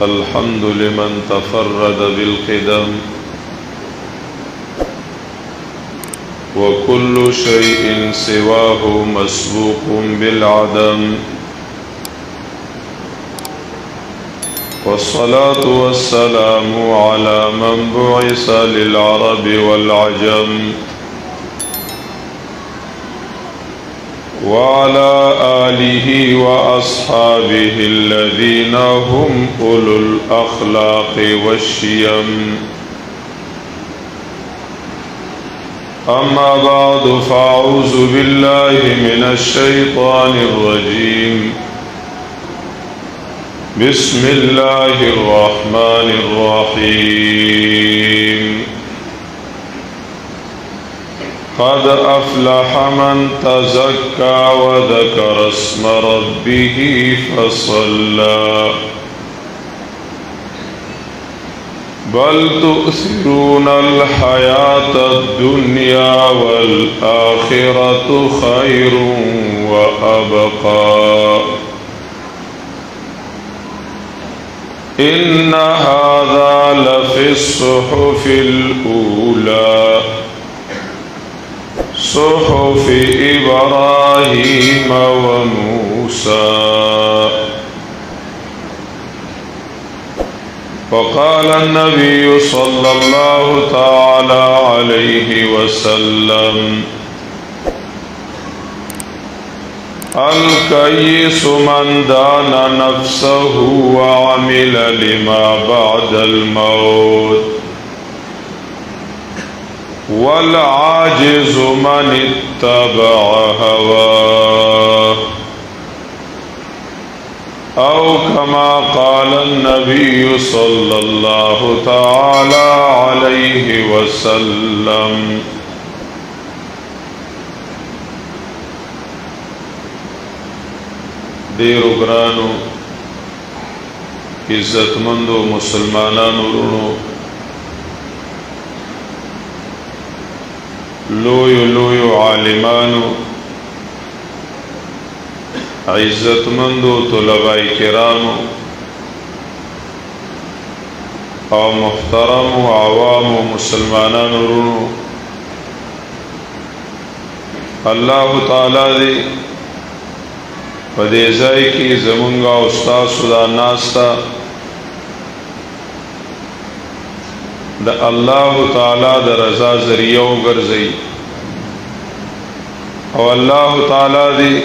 الحمد لمن تفرد بالقدم وكل شيء سواه مسبوق بالعدم، والصلاة والسلام على من بعث للعرب والعجم وعلى آله وأصحابه الذين هم أولو الأخلاق والشيم. أما بعد، فأعوذ بالله من الشيطان الرجيم. بسم الله الرحمن الرحيم. قد أفلح من تزكى وذكر اسم ربه فصلى، بل تؤثرون الحياة الدنيا والآخرة خير وأبقى. إن هذا لفي الصحف الأولى، صحف إبراهيم وموسى. وقال النبي صلى الله تعالى عليه وسلم: الكيس من دان نفسه وعمل لما بعد الموت، والعاجز من اتبع هواه، أو كما قال النبي صلى الله تعالى عليه وسلم. دیرو گرانو عزتمندو مسلمانانو رونو، لویو عالمانو، عزتمندو طلباء کرامو او محترم و عوام و مسلمانانو رونو، اللہ تعالی دی پدې ځای کې زمونږ او ستاسو دا ناستا د الله تعالی د رضا ذریعہ وګرځي، او الله تعالی دې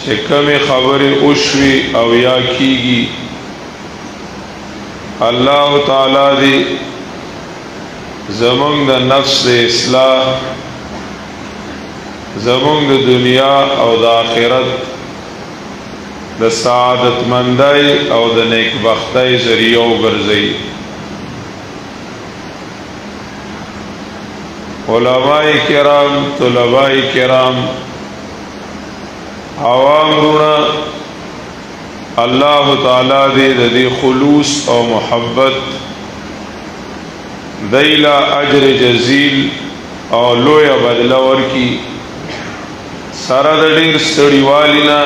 چې کومې خبرې وشوي او یا کیږي، الله تعالی دې زمونږ د نفس د اصلاح، زمونږ د دنیا او د آخرت د سعادت مندۍ او د نیکبختۍ ذریعہ وګرځي. علماء کرام، طلباء کرام، عوام رونا، الله تعالی دې د دې خلوص او محبت دیلا اجر جزیل او لوی بدله ورکي. سره د ډیر ستړیوالینا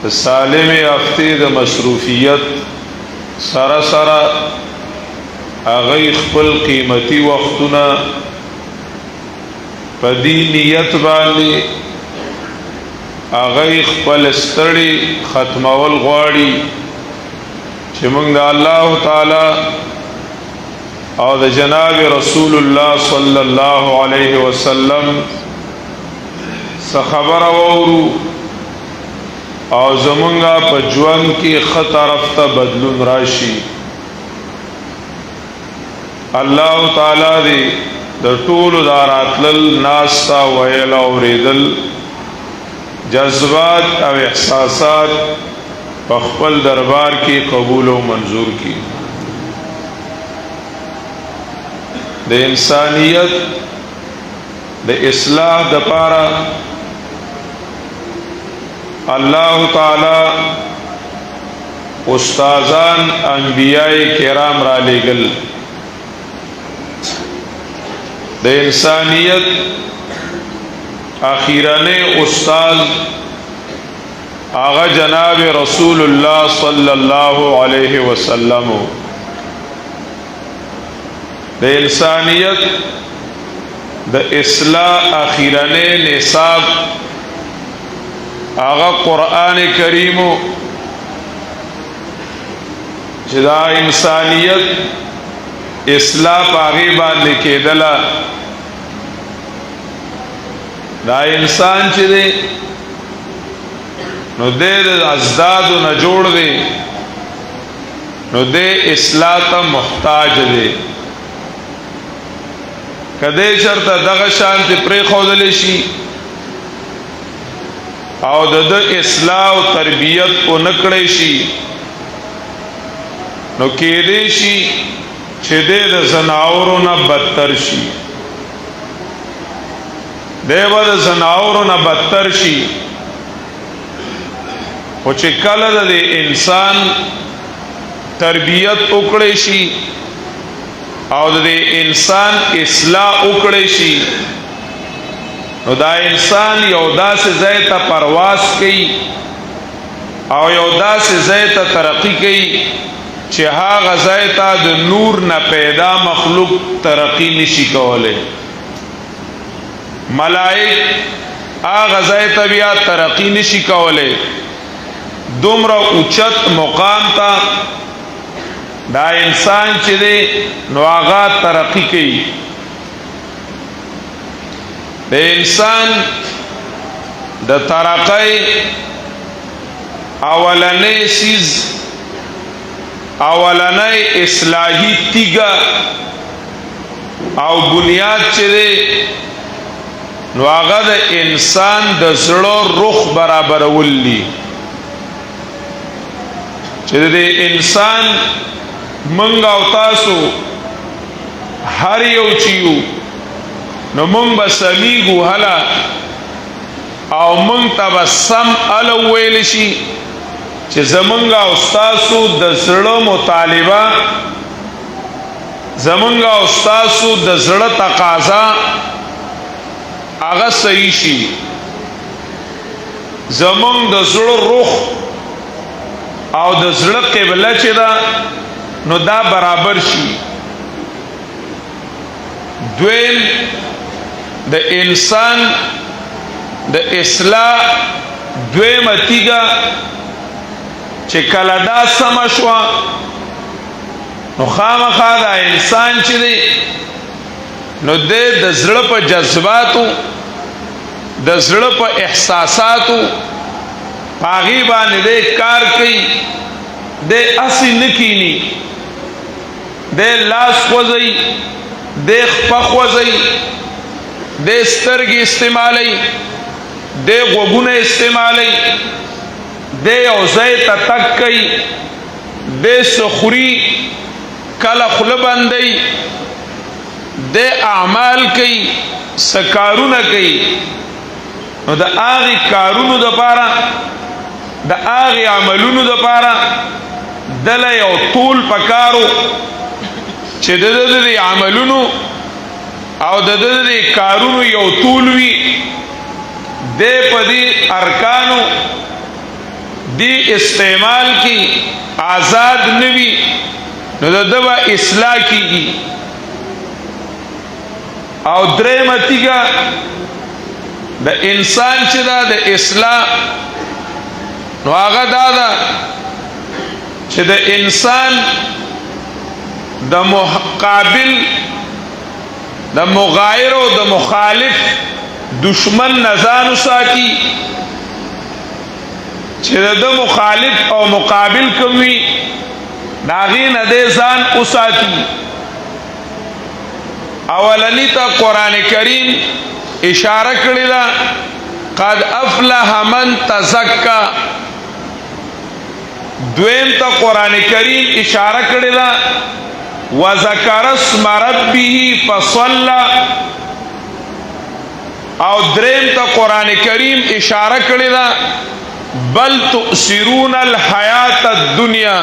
د سالم یافتې د مصروفیت سره سره هغه خپل قیمتي وختونه په دې نیت باندې هغه خپل ستړي ختمول غواړي چې موږ د الله تعالی او د جناب رسول الله صلی الله علیه وسلم خبر وورو او زمونږه په ژوند کې ښه طرف ته بدلون راشي. الله تعالی دې د ټولو د راتلل ناستا ویل اورېدل جذبات او احساسات په خپل دربار کې قبول او منظور کړي. د انسانیت د اصلاح د پاره الله تعالی استادان انبیاء کرام را لګل. د انسانیت اخیرانه استاد آغا جناب رسول اللہ صلی اللہ علیہ وسلم د انسانیت د اصلاح اخیرنے نصاب آغا قرآن کریم جدا انسانیت اصلاح پاغی باندې کېدلا دا انسان چې دی نو دې ازداد نه جوړ دی نو دې اصلاح ته محتاج دی کده چرته دغه شان ته پرې خودل شي او د اصلاح او تربیت کو نکړې شي نو کېدې شي چې د زناورو نه بدتر شي دیو د زناورو نه بدتر شي او چې کله د انسان تربیت وکړې شي او د انسان اصلاح وکړې شي نو دا انسان یو داسې ځای ته پرواز کوي او یو داسې ځای ته ترقی کوي چې هغه ځای ته د نور نه پیدا مخلوق ترقی نشي کولای ملائک هغه ځای ته بیا ترقی نشي کولای دومره اوچت مقام ته دا انسان چې دی نو هغه ترقی کوي د انسان د ترقی اولنې سیز اولنې اصلاحی تیګه او بنیاد چې دی نو هغه د انسان د زړه روح برابر ولي چې د انسان منګ او تاسو هر یو چیو نو مونږ به سمیږو هلا او مونږ ته به سم ال ویل شي چې زمونږ او تاسو د زړه مطالبه زمونږ او تاسو د زړه تقاضا هغه صحیح شي زمونږ د زړه روح او د زړه قبله چې دا نو دا برابر شي دویم د انسان د اصلاح دویمه تیګه چې کله دا سم شو نو خامخا دا انسان چې دی نو د زړه په جذباتو د زړه په احساساتو پاغي باندې کار کوي د اسی نکینی د لاس خوځي د خپه خوځي د سترګې استعمالي د غوګونه استعمالي د اوځي تک کوي د سخري کله خله باندې د اعمال کوي سکارونه کوي نو د هغه کارونو د پاره د هغه عملونو د پاره دل یو طول پکارو چې د دې عملونو او د دې کارونو یو طول وی د پدی ارکانو دی استعمال کی آزاد نوی نو د دوا اصلاح کیږي او درېمتیګه د انسان چې دا د اصلاح نو هغه دا چې د انسان د مقابل د مغایر او د مخالف دشمن نزان ساتي چې د مخالف او مقابل کوي داغي نه د ځان اوساتي اولنی ته قران کریم اشاره کړی دا قد افلح من تزکا دویم ته قران کریم اشاره کړی دا وذکر اسم ربه فصلى او دریم ته قران کریم اشاره کړی دا بل تؤثرون الحیات الدنیا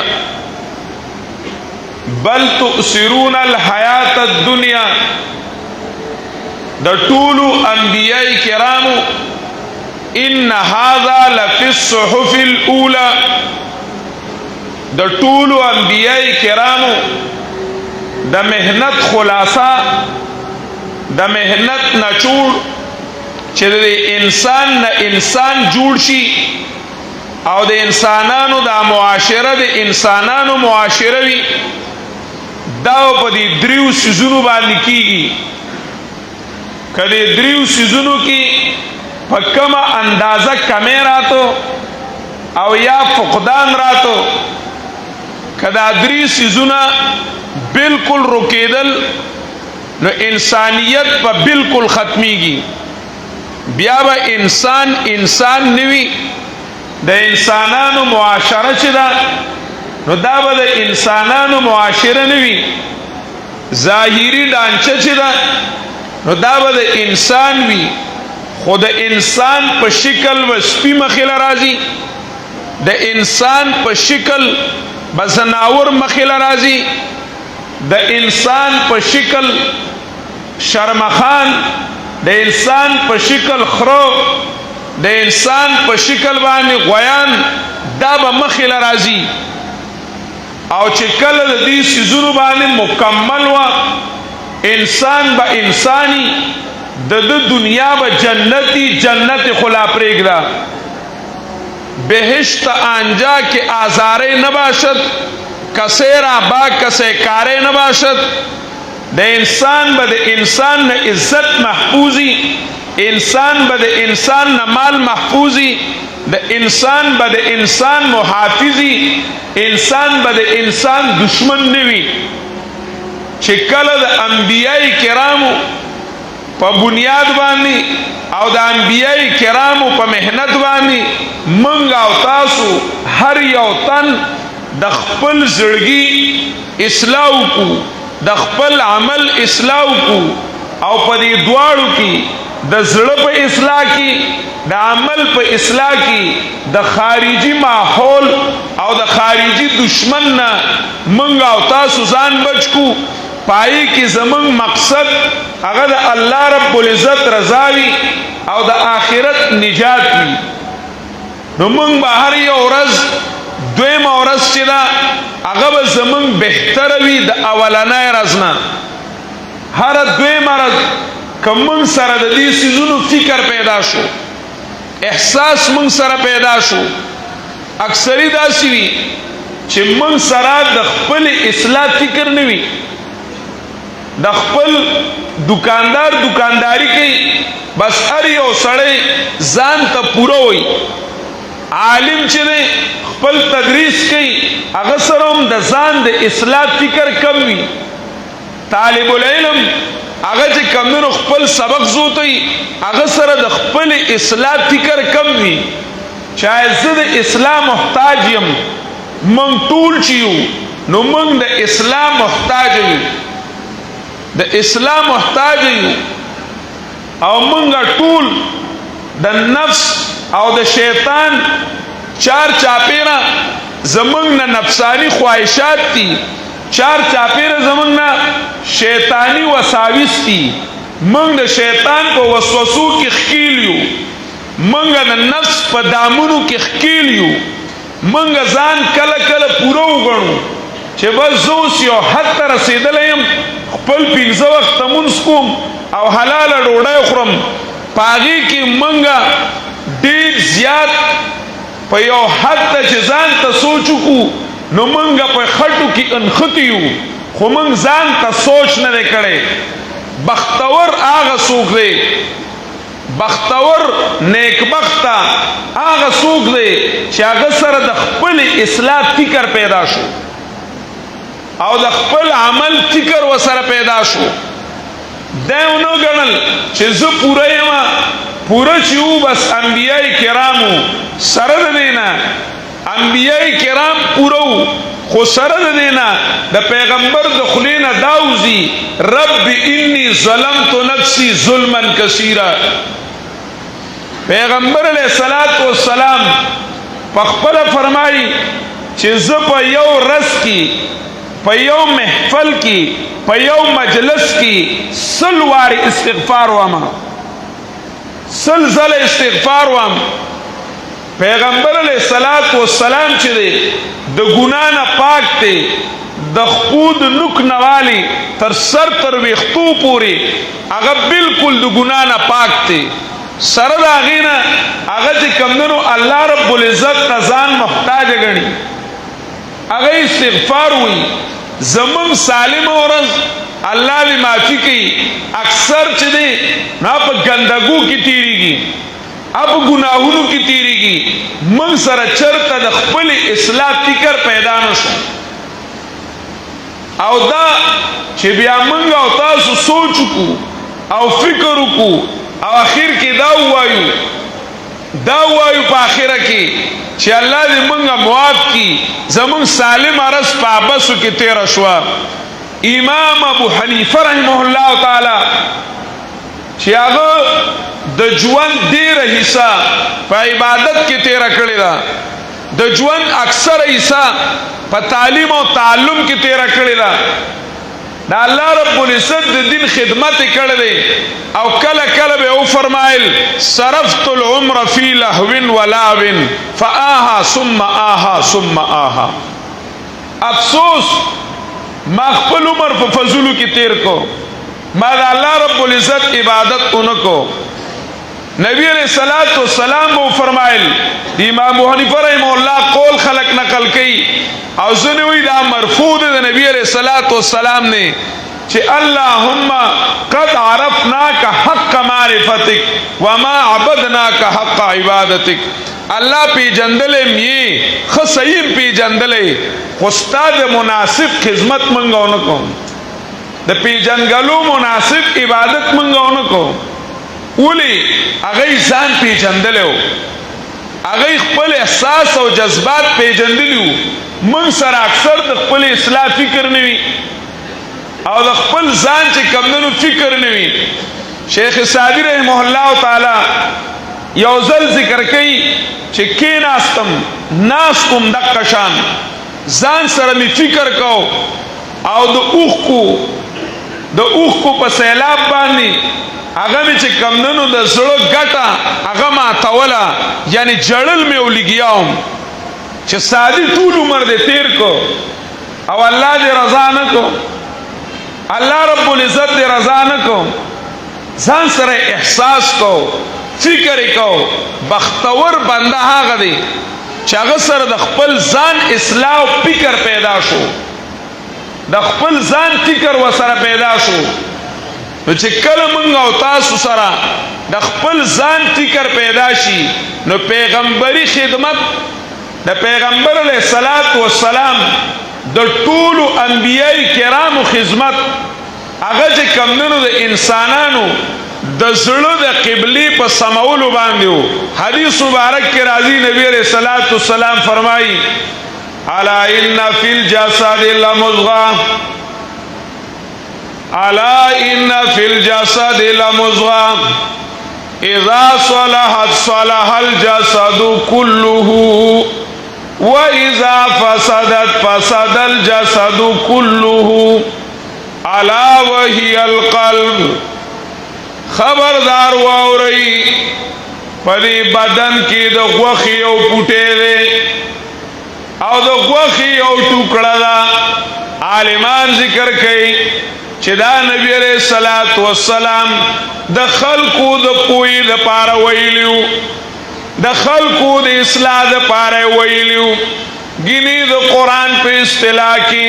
بل تؤثرون الحیات الدنیا د ټولو انبیاء کرامو ان هذا لفي الصحف الاولى د ټولو انبیاء کرامو د مهنت خلاصه د مهنت نچوړ چې د انسان نه انسان جوړ شي او د انسانانو د معاشره د انسانانو معاشره وي دا په دې دریو سيزونو باندې کیږي کله دریو سيزونو کې په کومه اندازه کمې راتو او یا فقدان راتو کدا دری سيزونه بالکل رکیدل نو انسانیت په بالکل ختميږي بیا به انسان نوي د انسانانو معاشره چې دا نو دا به د انسانانو معاشره نوي ظاهري ډانچه چې دا نو دا به د انسان وي خود انسان په شکل و سپی مخیل راځي د انسان په شکل بزناور مخیل راځي د انسان په شکل شرمخان د انسان په شکل خرو د انسان په شکل باندې غویان دا به مخیل راځي او چې کله د دې سيزونو باندې مکمل و انسان به انسانی د دنیا به جنت خلا پریگرا بهشت آنجا که آزاره نباشد کسی را با کسی کاره نباشد د انسان به د انسان نه عزت محفوظی انسان به د انسان نه مال محفوظی د انسان به د انسان محافظی انسان به د انسان دشمن نوي چې کله د انبیاء کرامو په بنیاد باندې او د انبیاء کرامو په مهنت باندې منګ او تاسو هر یو تن د خپل زړګي اصلاح کو د خپل عمل اصلاح کو او په دې دواړو کې د زړه په اصلاح کې د عمل په اصلاح کې د خارجي ماحول او د خارجي دشمن نه منګ او تاسو ځان بچ کو پای کې زمون مقصد هغه د الله رب العزت رضا وي او د آخرت نجات وي نو موږ به هر یو ورځ دویمه ورځ چې دا هغه به زمون بهتر وي د اولنۍ ورځ نه هر دویمه ورځ کوم سره د دې سيزونو فکر پیدا شو احساس موږ سره پیدا شو اکثری داسي وي چې موږ سره د خپل اصلاح فکر نه وي د خپل دکاندار دکانداری کوي بس هر یو سړی ځان ته پوره وي عالم چې خپل تدریس کوي هغه سره هم د ځان د اصلاح فکر کم وي طالب العلم هغه چې کمونو خپل سبق زوتي هغه سره د خپل اصلاح فکر کم وي چاہے زه د اصلاح محتاج یم من ټول چیو نو من د اصلاح محتاج یو د اصلاح محتاج یو او منګه ټول د نفس او د شیطان چار چاپیره زمنګ نه نفسانی خواهشات دي چار چاپیره زمنګ نه شیطانی وساوس دي منګ د شیطان په وسوسو کې خکیل یو منګ د نفس په دامونو کې خکیل یو منګ ځان کله کله پوره وګڼو چې بس زوس یو حد ته رسیدلم خپل پنځه وخت مونږ کوم او حلال ډوډۍ خورم پاغي کې منګه ډیر زیات په یو حد ته چې ځان ته سوچ کو نو منګه په خټو کې انختیو خو منګ ځان ته سوچ نه کړي بختور هغه څوک دی بختور نیکبخته هغه څوک دی چې هغه سره د خپل اصلاح فکر پیدا شو او د خپل عمل فکر وسره پیدا شو داونو ګڼل چې زه پوره یم پوره چیو بس انبیاء کرامو سره د دینا انبیاء کرام پورو خو سره د دینا د پیغمبر د خلینا داوزی رب انی ظلمت نفسی ظلما کثیرا پیغمبر علیہ الصلوۃ والسلام پخپل فرمایي چې زه په یو رس کې په یو محفل کې په یو مجلس کې سل واری استغفار وما سلسله استغفار وام پیغمبر علیہ الصلوۃ والسلام چې دی د ګنا نه پاک دی د خود نک نوالی تر سر تر ویختو پوری هغه بالکل د ګنا نه پاک دی سره دا غینا هغه چې کمندونو الله رب العزت ځان محتاج غني هغه استغفار وي زمون سالم ورځ الله دې معافي کوي اکثر چې دی نه په ګندګو کې تیریږي اب گناہونو کی تیریږي من سره چرته د خپل اصلاح فکر پیدا نشو او دا چې بیا موږ او تاسو سوچ کو او فکر کو او اخر کې دا وایو په اخره کې چې الله دې موږ معاف کړي زمون سالم ارس پابسو کې تیر شو امام ابو حنیفه رحمه الله تعالی چې هغه د ژوند ډیره حصہ په عبادت کې تیر کړی دا د ژوند اکثر حصہ په تعلیم او تعلم کې تیر کړی دا الله رب العزت د دین خدمت کړی دی او کله کله به او فرمایل صرفت العمر فی لهو ولعب فآها ثم آها ثم آها افسوس ما خپل عمر په فضولو کې تیر کو ما د الله رب العزت عبادت اونکو نبی علیہ الصلوۃ والسلام وہ فرمائل امام ابو حنیفہ رحمہ اللہ قول خلق نقل کی او زنوی دا مرفوع دے نبی علیہ الصلوۃ والسلام نے کہ اللہم قد عرفناک حق معرفتک وما عبدناک حق عبادتک اللہ پی جندلے می خصیم پی جندلے استاد مناسب خدمت منگو نکو دا پی جنگلو مناسب عبادت منگو نکو اولی اغی ځان پیژندلو اغی خپل احساس او جذبات پیژندلیو من سره اکثر د خپل اصلاح فکر نوي او د خپل ځان چې کمندونو فکر نوي شیخ سعدی رحمه الله تعالی یو ځل ذکر کوي چې کیناستم ناس کوم د قشان ځان سره می فکر کو او د اوخ کو په سیلاب باندې هغه می چې کمندونو د زړه ګټه هغه ما تولا یعنی جړل می ولګیاوم چې سادي ټول عمر دې تیر کو او الله دې رضا نه کو الله رب العزت دې رضا نه کو ځان سره احساس کو فکر کو بختور بنده هغه دی چې هغه سره د خپل ځان اصلاح او فکر پیدا شو د خپل ځان فکر وسره پیدا شو نو چې کله مونږ او تاسو سره د خپل ځان فکر پیدا شي نو پیغمبري خدمت د پیغمبر علیه الصلاۃ والسلام د ټولو انبیای کرامو خدمت هغه چې کمنو د انسانانو د زړه د قبلي په سمولو باندې حدیث مبارک کې راځي نبی علیہ الصلوۃ والسلام فرمایي الا ان فی الجسد لمضغه الا ان فی الجسد لمضغه اذا صلحت صلح الجسد كله واذا فسدت فسد الجسد كله الا وهي القلب خبردار واوري پدی بدن کې د غوخي او پټې او د غوخي او ټوکړه دا عالمان ذکر کوي چې دا نبی علیہ الصلوۃ والسلام د خلقو د پوی د پاره ویلیو د خلقو د اصلاح د پاره ویلیو ګینی د قران په اصطلاح کې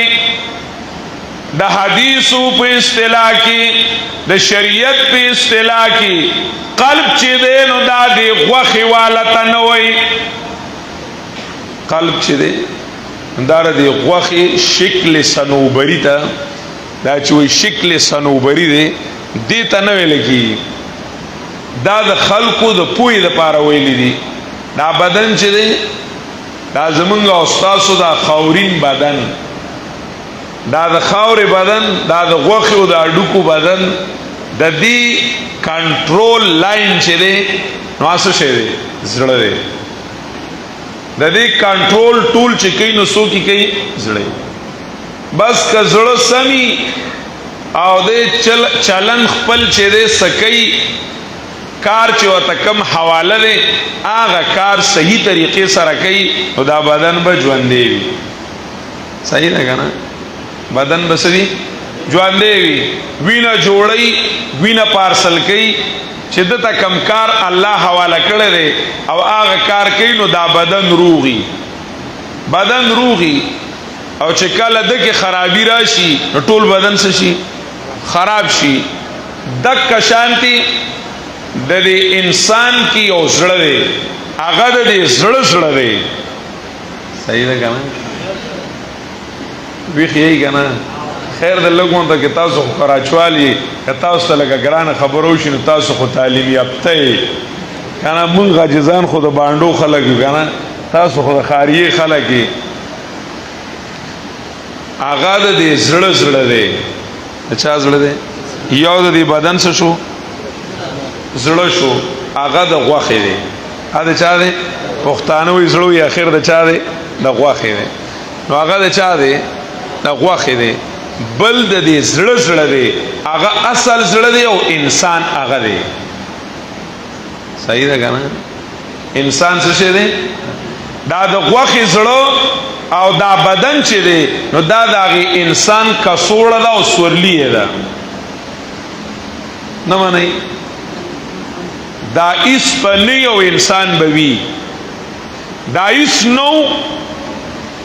د حدیثو په اصطلاح کې د شریعت په اصطلاح کې قلب چې دی نو دا دی غوخي والته نه وای قلب چې دی دا دی غوخي شکل صنوبری ته دا چې وی شکل صنوبری دی دې ته نه ویل کی دا د خلقو د پوی د پاره ویل دي دا بدن چې دی دا زمونږ او تاسو دا خاورین بدن دا د خاور بدن دا د غوخي او د اډوکو بدن د دې کنټرول لاین چې دی نو اسو شه دی زړه دی د دې کنټرول ټول چې کوي نو سو کی کوي زړه بس که زړه سمي او د چلن خپل چې دی سکی کار چې ورته کم حواله دی هغه کار صحیح طریقې سره کوي نو دا بدن به ژوندی وي. صحیح ده که نه؟ بدن به څه وي؟ ژوندی وي. وینه جوړوي، وینه پارسل کوي، چې دته کم کار الله حواله کړی دی او هغه کار کوي نو دا بدن روغي. بدن روغي او چې کله دکې خرابي راشي نو ټول بدن څه شي؟ خراب شي. دک شانتی د دې انسان کی یو زړه دی، هغه د دې زړه دی. صحیح ده که نه؟ ویښ یې که نه؟ خیر د لږ ته که تاسو خو کراچوالي که تاسو ته لکه ګرانه خبره وشي نو تاسو خو تعلیم یافته یې که نه. مونږ عاجزان خو د بانډو خلک یو که نه، تاسو خو د ښاریې خلک یې. هغه د دې زړه دی. د چا زړه دی؟ یو د دې بدن څه شو؟ زړه شو. هغه د غوښې دی. هغه د چا دی؟ پښتانه وایي زړه وي، اخر د چا دی؟ د غوښې دی. نو هغه د چا دی؟ د غوښې دی. بل د دې زړه دی، هغه اصل زړه دی او انسان هغه دی. صحیح ده که نه؟ انسان څه شی دی؟ دا د غوښې زړه او دا بدن چې دی نو دا د هغې انسان کڅوړه ده او سورلي یې ده. نه منئ؟ دا ایس په نه یو انسان به وي، دا ایس نو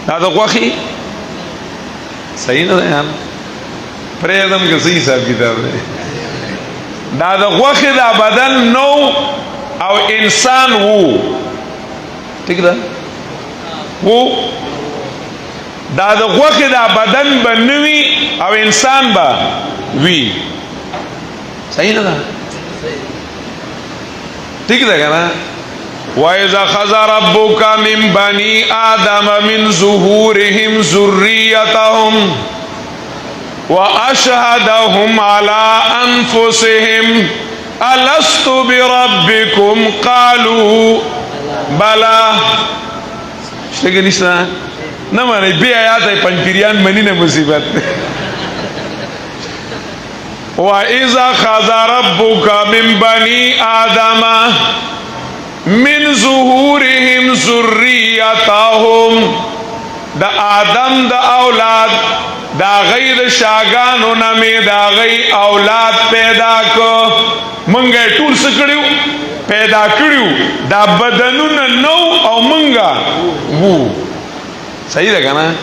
دا د غوښې. صحیح نه ده یار؟ پرېږدم که صحیح حساب کتاب دی. دا د غوښې دا بدن نو او انسان وو. ٹھیک ده؟ وو. دا د غوښې دا بدن به نه وي او انسان به وي. صحیح نه ده؟ ٹھیک ده که نه؟ وَإِذَا أَخَذَ رَبُّكَ مِن بَنِي آدَمَ مِن ظُهُورِهِمْ ذُرِّيَّتَهُمْ وَأَشْهَدَهُمْ عَلَىٰ أَنفُسِهِمْ أَلَسْتُ بِرَبِّكُمْ قَالُوا بَلَىٰ. شته که نشته؟ نه منئ. بې آیاته پنجپیریان مني نه مصیبت. وَإِذَا أَخَذَ رَبُّكَ مِن بَنِي آدَمَ من ظهورهم ذریتهم، دا آدم دا اولاد دا غیر شاگانو نمی دا غی اولاد پیدا کو. منگا ټول سکڑیو پیدا کړیو، دا بدنون نو او منگا وو. صحیح ده که نه؟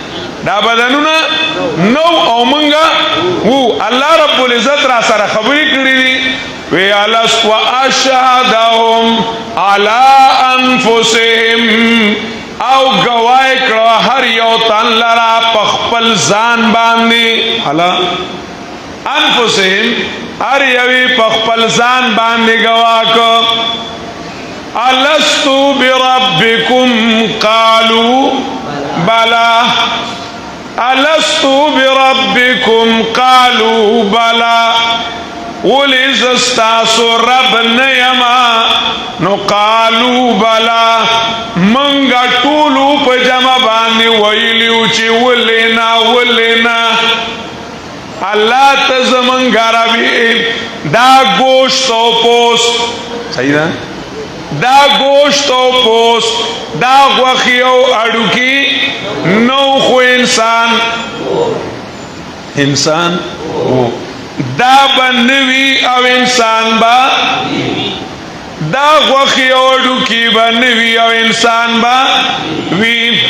دا بدنون نو او منگا وو. الله رب العزت را سره خبرې کړې دي وی الست واشهدهم علی انفسهم، او گواہی کړه هر یو تن لرا په خپل ځان باندې. علی انفسهم، هر یوی په خپل ځان باندې گواه کو. الست بربکم قالوا بلا. الست بربکم قالوا بلا. ولی زستاسو رب نیما نو قالو بلا. منگا طولو پا جمع بانی ویلیو چی ولینا اللہ تزمنگا ربی دا گوشت و پوست. صحیح دا؟ دا گوشت و پوست، دا غوخی و اڑو کی نو خو انسان دا بنوی او انسان با دا غوخی اوڑو کی بنوی او انسان با وی.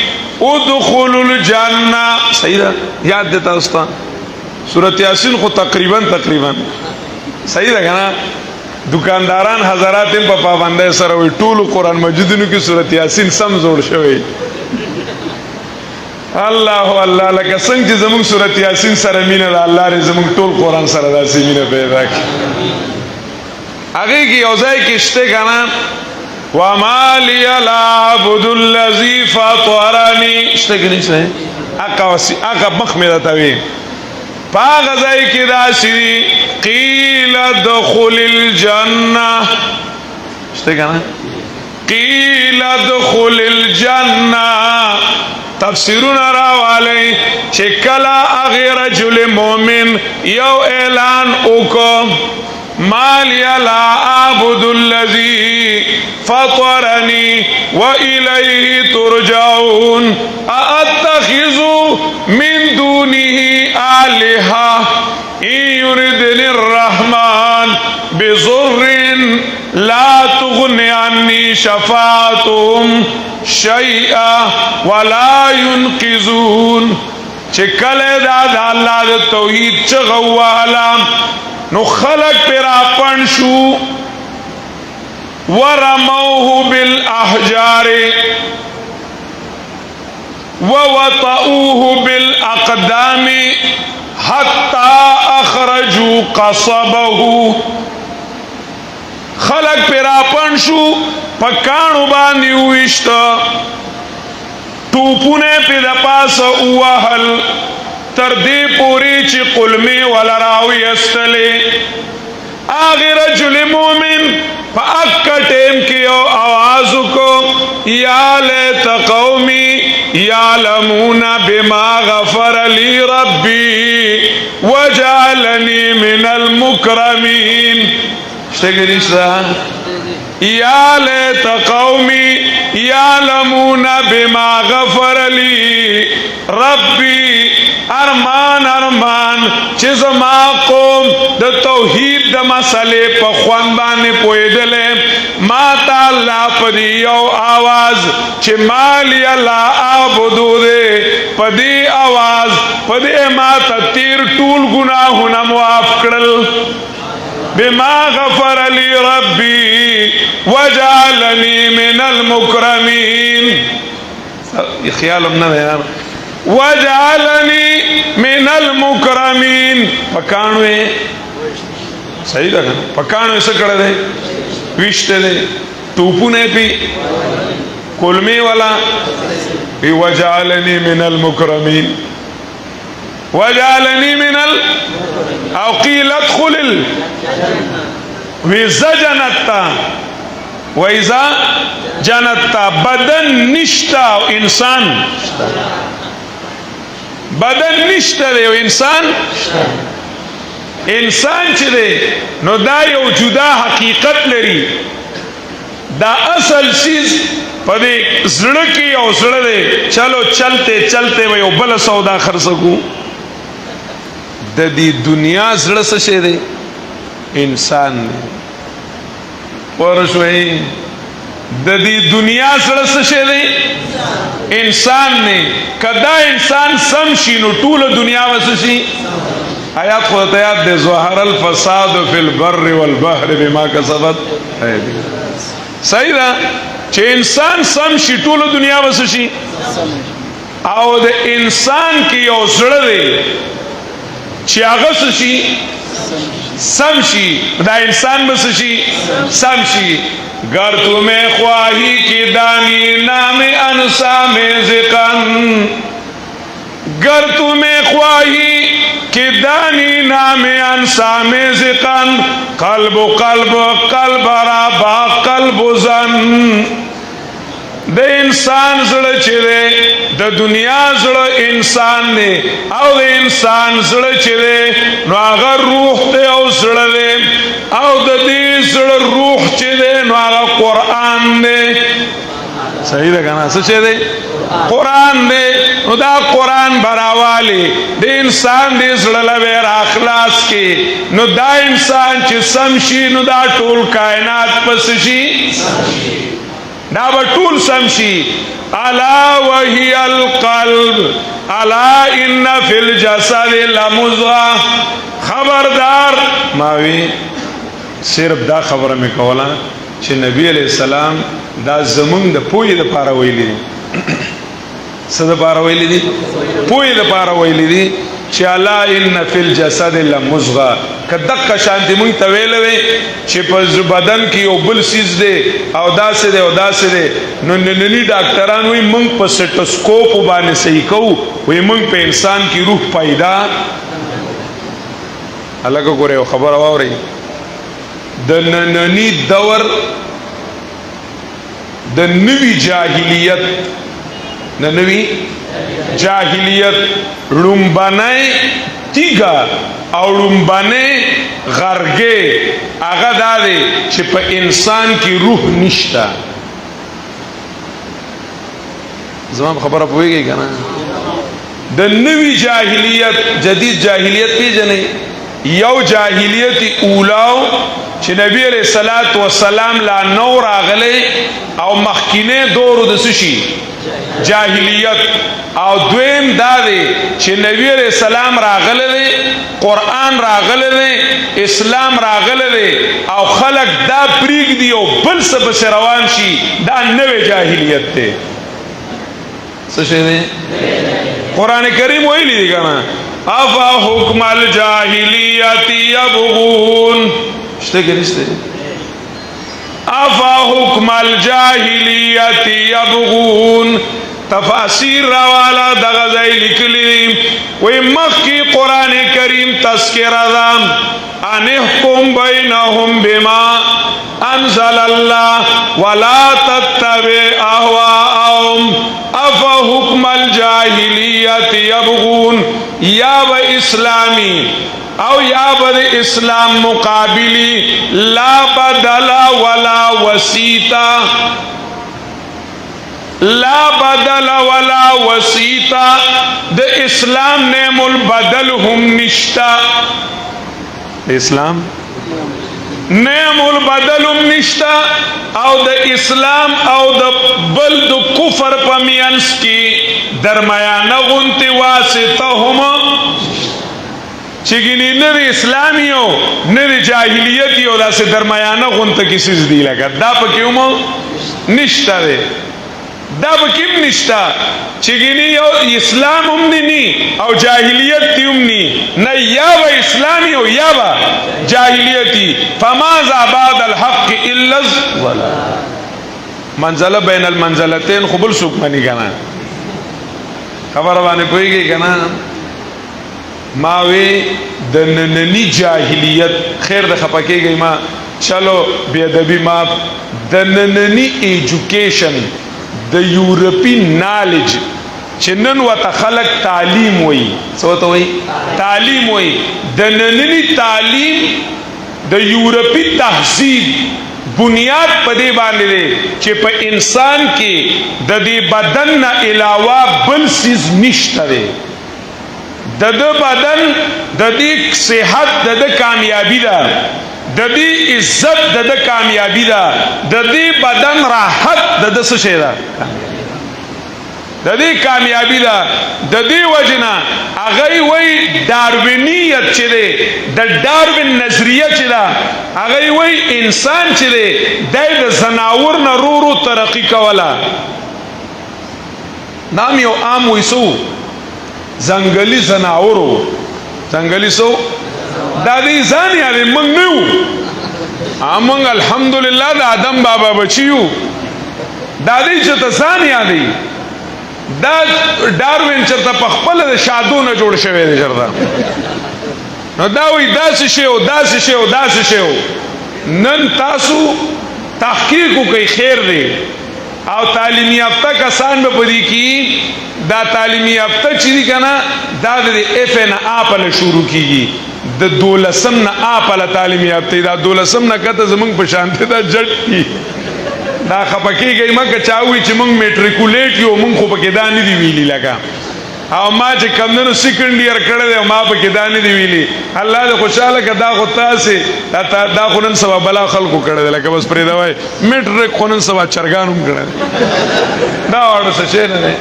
ادخل الجنہ. صحیح دا؟ یاد دیتا استا سورت یاسین خو تقریبا صحیح دا کنا؟ دکانداران حضرات پا پابنده سره وی ټول قرآن مجیدونو کی سورت یاسین سم زوڑ شوی. الله الله لکه څنګه چې زموږ سورت یاسین سره مینه ده، الله دې زموږ ټول قرآن سره داسې مینه پیدا کړي. هغې کې یو ځای کې شته که نه وما لی لا اعبد الذی فطرني. شته که نشته؟ هغه مخ مې راته وي. په هغه ځای کې داسې دي قیل ادخل الجنه. شته که نه؟ قیل ادخل الجنه. تفسیرون راوالی چه کلا اغی رجل مومن یو اعلان اوکو مالی لا اعبد اعبد الذي فطرني وإليه ترجعون أأتخذ من دونه آلهة إن يردني الرحمن بضر لا تغن عني شفاعتهم شيئا ولا ينقذون. چکل دا اللہ دا توحید چغوالا نو خلق پر آپن شو ورموه بالاحجار ووطئوه بالاقدام حتى اخرجوا قصبه. خلق پر آپن شو پکانو باندې وشتا ټوپونه په د پاسه وهل تر دې پورې چې قلمي ولا راوي استلې. هغه رجل مؤمن په اکا ټیم کې یو आवाज وکړو یا لیت قومي یعلمون بما غفر لي ربي وجعلني من المكرمين. یا لیت قومی یعلمون بما غفر لی ربی. ارمان ارمان چې زما قوم د توحید د مسلې په خوان باندې پوهېدلې ما ته الله په دې یو آواز چې مالی الله اعبدو دې په دې آواز په دې ما ته تیر ټول ګناهونه معاف کړل. بما غفر لي ربي وجعلني من المكرمين. خیالم نه یار وجعلني من المكرمين. پکانوي صحیح ده پکانوي څه کړه ده وشته ده ټوپونه پی کلمي والا وی وجعلني من المكرمين وجعلني من او قيل ادخل وإذا جنتا وإذا جنتا بدن نشتا انسان بدن نشتا دی انسان چې دی نو دا یو جدا حقیقت لري. دا اصل چیز په دې زړه کې او زړه دی چلو چلتے چلتے و یو بل سودا خرڅو. د دې دنیا زړه څه شي دی انسان دی ورشوي. د دې دنیا زړه څه شي دی انسان دی. کدا انسان سم شي نو ټول دنیا وس شي. آیات خو ته یاد ده ظهر الفساد فی البر والبحر بما کسبت ایدی. صحیح ده چې انسان سم شي ټول دنیا وس شي. او د انسان کې یو زړه دی چې هغه شي سم شي دا انسان بس شي سم شي. گر تمہیں خواہی کی دانی نام انسا میں ذکن. گر تمہیں خواہی کی دانی نام انسا میں ذکن قلب قلب قلب را با قلب زن. د انسان زړه چې دی د دنیا زړه انسان دی او د انسان زړه چې دی نو هغه روح دی او زړه دی او د دې زړه روح چې دی نو هغه قرآن دی. صحیح ده کنه څه چې دی قرآن دی. نو دا قرآن براوالی د انسان دی زړه له راخلاص کې نو دا انسان چې سم شي نو دا ټول کائنات پس شي دا به ټول سم شي. الا وهي القلب الا ان فی الجسد لمضغه. خبردار ماوی صرف دا خبره مې کوله چې نبی علیہ السلام دا زمونږ د پوهې دپاره ویلي دي. څه دپاره ویلي دي؟ پوهې دپاره ویلي دي چې الا ان فی الجسد لمضغه. که دقه شانتې مونږ ته ویلی دی چې په بدن کې یو بل څیز دی او داسې دی او داسې دی نو ننني ډاکټران وایي مونږ په سټسکوپ باندې صحیح کوو. وایي مونږ په انسان کې روح پیدا. هلکه ګوره یو خبره واورئ د ننني دور د نوي جاهلیت د نوي جاهلیت لومبنی تیګه او لومبنی غرګې هغه دا دی چې په انسان کې روح نشته. زما خبره پوهیږي که نه؟ د نوی جاهلیت جدید جاهلیت پیژنئ. یو جاهلیت اولاو چې نبی علیہ الصلوۃ والسلام لا نو راغلی او مخکینه دورو د سشي جاهلیت، او دویم دا دی چې نبی علیہ السلام راغلی دی، قرآن راغلی دی، اسلام راغلی دی او خلق دا پریږدي او بل څه پسې روان شي. دا نوی جاهلیت دی. څه شی دی؟ قرآن کریم ویلی دی کنه افا حکم الجاهلیت یبغون. شته کې نشته؟ افا حکم الجاهلیت یبغون. تفاسیر راوالا دغه ځای لیکلي وی مخکې قرآن کریم تذکره ده ان احکم بینهم بما انزل الله ولا تتبع اهواءهم افا حکم الجاهلیت یبغون. یا به اسلامی او یا به اسلام مقابلی لا بدل ولا وسیطہ، لا بدل ولا وسیطہ. د اسلام نعم البدل هم نشتا، اسلام نعم البدل هم نشتا او د اسلام او د بل د کفر په مینس کې درمیانه غونتی واسطه هم چگینی نوی اسلامی ہو نوی جاہلیتی ہو دا سے درمیانہ غنطہ کسیز دی لگا دا پکیو مو نشتا دے، دا پکیم نشتا. چگینی یو اسلام امنی نی او جاہلیت تی امنی نا، یا با اسلامی ہو یا با جاہلیتی. فماذا بعد الحق الا منزلہ بین المنزلتین خبل سوک منی کنا. خبر بانے کوئی گئی کنا ماوی د نننی جاہلیت خیر د خپکے گئی ما چلو بے ادبی ما د نننی ایجوکیشن د یورپی نالج چنن و تخلق تعلیم وی سوتا وی تعلیم وی د نننی تعلیم د یورپی تہذیب بنیاد پدے باندې دے چې په انسان کې د دې بدن نه علاوه بل سیز نشته دی. د د بدن د دې صحت د د کامیابی ده، د دې عزت د د کامیابی ده، د دې بدن راحت د د څه شی ده، د دې کامیابی ده. د دې وجنه هغه وی داروینیت چې ده، د داروین نظریه چې ده، هغه وی انسان چې ده د زناور نه رو ترقی کوله. نام یو عام ویسو زنګلی زناورو، زنګلی سو دا دې ځان یې موږ نه یو، موږ الحمدلله د آدم بابا بچیو. دا دې چې ته ځان یادې دا ډاروین چرته په خپل د شادونه جوړ شوی دی چرته. نو دا وی داسې شی او داسې شی او داسې شی او نن تاسو تحقیق وکړئ خیر دی. او تعلیمی یافته کسان به پدې کې دا تعلیمی یافته چې دی کنه دا د اف ان اپل شروع کیږي، د 12 نه اپل تعلیمی یافته دا 12 نه کته زمونږ په شانته دا جټ کی دا خپکیږي مګه چاوي چې مونږ میټریکولیټ یو مونږ خو پکې دا نه دی ویلي لگا او ما چې کمنو سیکنډ ایئر کړه دی ما پکې دا نه دی ویلي. الله دې خوشاله کړه دا خو تاسو دا خو نن سبا بلا خلکو کړه دی لکه بس پرې دا وای میټریک خو نن سبا چرګانوم کړه دا اور څه شي نه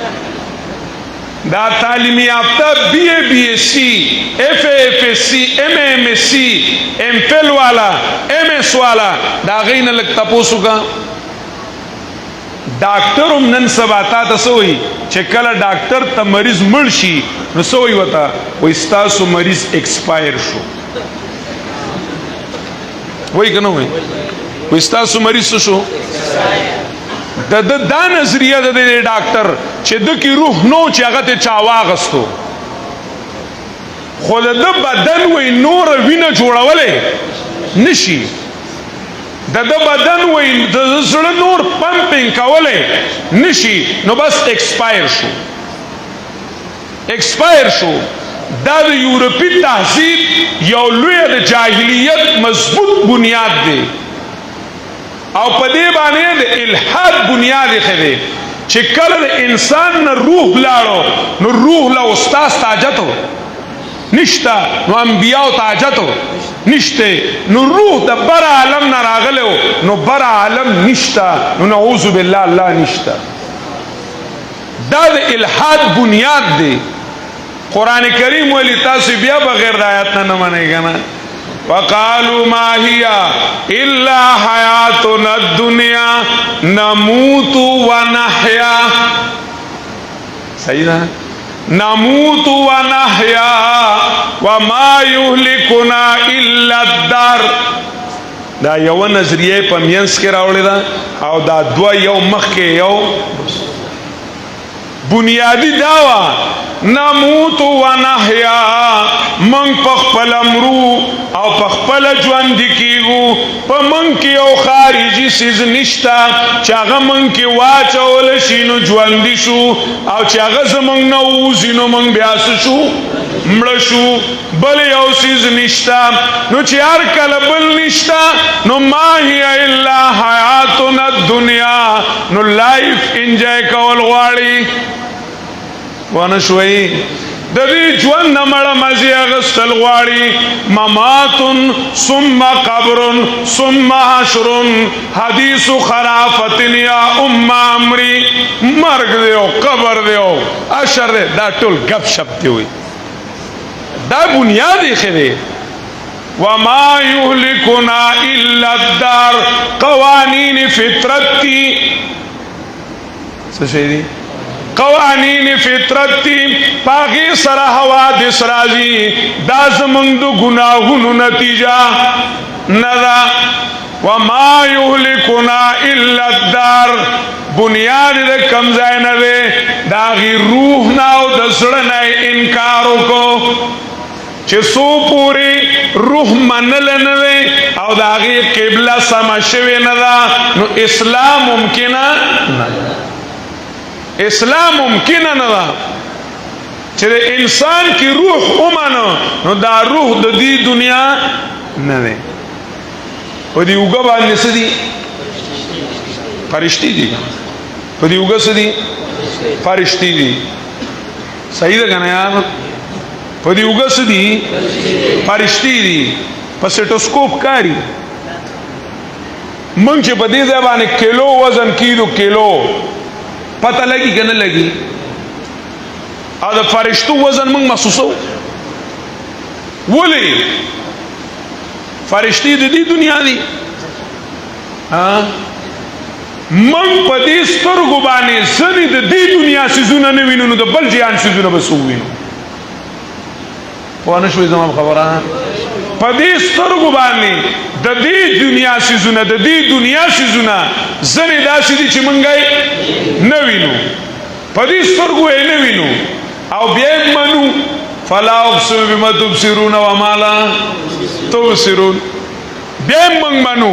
دا تعلیمی یافتہ بی اے بی ایس سی ایف اے ایف ایس سی ایم اے ایم ایس سی ایم فل والا ایم ایس والا دا غین لگ تپوسو کا ډاکټر هم نن سبا تا ته سوئی چې کله ډاکټر ته مریض مړ شي نو سوئی وتا وای ستاسو مریض ایکسپایر شو، وای کنه وای ستاسو مریض شو. د دا نظریه د ډاکټر چې د کی روح نو چې هغه ته چا واغستو خو د بدن وای نور وینه جوړولې نشي، د بدن وای د زړه نور پمپینګ کولې نشي، نو بس ایکسپایر شو، ایکسپایر شو. دا د یورپی تهذیب یو لوی د جاهلیت مضبوط بنیاد دی او په دې باندې د الحاد بنیاد یې دی چې کله د انسان نه روح لاړو نو روح له استاد تاجتو نشتا نو انبیاء تاجتو نشته نو روح د بر عالم نه راغلو نو بر عالم نشتا نو نعوذ بالله الله نشتا دا د الحاد بنیاد دی قرآن کریم ولی تاسو بیا بغیر د آیات نه منئ کنه وقالوا ما هي الا حياتنا الدنيا نموت ونحيا صحیح ده نموت ونحيا وما يهلكنا الا الدار دا یو نظریه په مینس کې راوړی دا او دا دوه یو مخ کې یو بنیادی داوا نموت ونحیا من پخپل امرو او پخپل ژوند کیږو په من کې یو خارجي سیز نشتا چې هغه من کې واچول شي نو ژوند شو او چې هغه زمونږ نه وځي نو من بیا شو مړ شو بل یو سیز نشتا نو چې هر کله بل نشتا نو ما هي الا حیاتنا الدنیا نو لایف انجوای کول غواړي ونه شوي د دې ژوند نه مړه مزي اغستل غواړي مماتن ثم قبر ثم حشر حدیث خرافت یا ام امری مرګ دیو قبر دیو اشر دا ټول غب شپ دی وي دا بنیاد یې خره وما يهلكنا الا الدار قوانین فطرت تی څه شي دي قوانین فطرت تی پاکی سر حوادث رازی دا زمونږ د گناهونو نتیجه ندا وما یهلکنا الا الدار بنیاد د کم ځای نه دی دا غي روح نه او د زړه نه انکار وکړو چې سو پوری روح منل نه دی او دا غي قبله سم شوی نه ده نو اسلام ممکن نه اسلام ممکن نه ده چې انسان کی روح اومنو نو دا روح د دې دنیا نه ده په دې وګ باندې سدي فرشتي دي په دې وګ سدي فرشتي دي صحیح ده کنه یار په دې وګ سدي فرشتي دي په سټوسکوپ کاری مونږ چې په دې ځای باندې کیلو وزن کیلو پتہ لگی کہ نہ لگی اور فرشتو وزن منگ محسوسو ولی فرشتی دی دنیا دی منگ پا دی سترگو بانی زنی دی دنیا سیزونا نوینو نو دا بل جیان سیزونا بسووینو پوانشوی زمان خبران پا دی سترگو بانی د دې دنیا سيزونه د دې دنیا سيزونه زنه داسې دي چې مونږه نه وینو په دې سترګو یې نه وینو او بیا منو فلا اقسم بما تبصرون وما لا تبصرون بیا مونږ منو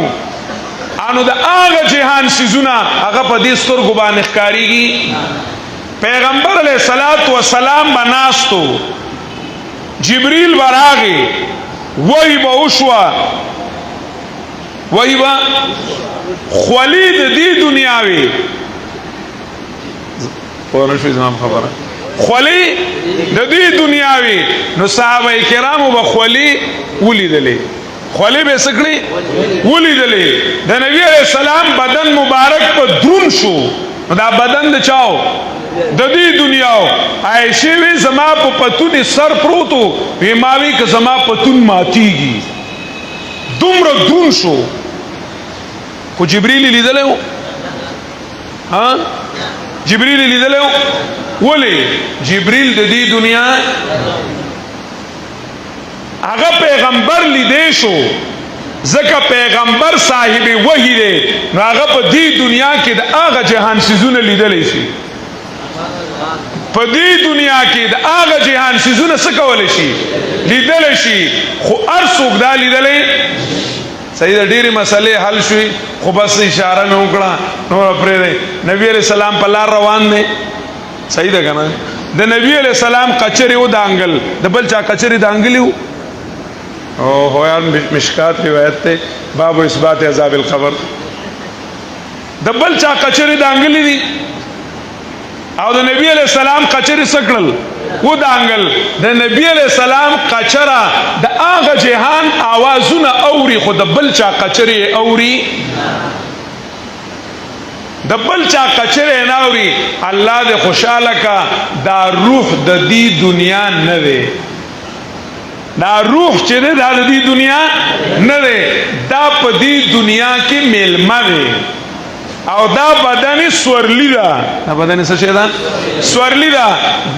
انو د هغه جهان سيزونه هغه په دې سترګو باندې ښکاریږي پیغمبر علیه الصلاۃ والسلام بناستو جبريل براغي وای به وشوا وای با خولید دی دنیاوی پورنشوی زمان خبره خولی د دی دنیاوی نو صحابه کرامو با خولی ولیدلی خولی به سکړي ولیدلی د نبی علیہ السلام بدن مبارک په درون شو دا بدن د چاو د دې دنیاو عائشہ وی زما په پتون سر پروتو وی ماوی که زما پتون ماتیږي دومره درون شو خو جبريل لیدلو ها جبريل لیدلو ولی جبريل د دې دنیا هغه پیغمبر لیدې شو ځکه پیغمبر صاحب وحی دی هغه په دې دنیا کې د هغه جهان سيزونه لیدلې شي په دې دنیا کې د هغه جهان سيزونه څه کول شي لیدل شي خو ارڅوک دا لیدلې صحیح ډېری مسلې حل شوي خو بس اشاره مې وکړه نور پرې نبی عليه السلام په لار روان دي صحیح ده کنه د نبی علیہ السلام قچری و دانګل د بل چا قچری دانګلیو او هو یار مشکات روایت ته باب اثبات عذاب القبر د بل چا قچری دانګلی دي او د نبی علیہ السلام قچری سکړل و دانګل د نبی علیہ السلام قچرا د هغه جهان आवाजونه اوري خو د بل چا قچری اوري د بل چا قچری نه اوري الله دې خوشاله کا دا روح د دې دنیا نه دی دا روح چې دی دا د دې دنیا نه دی دا په دې دنیا کې میلمه دی او دا بدن سورلی دا بدن څه شي دا سورلی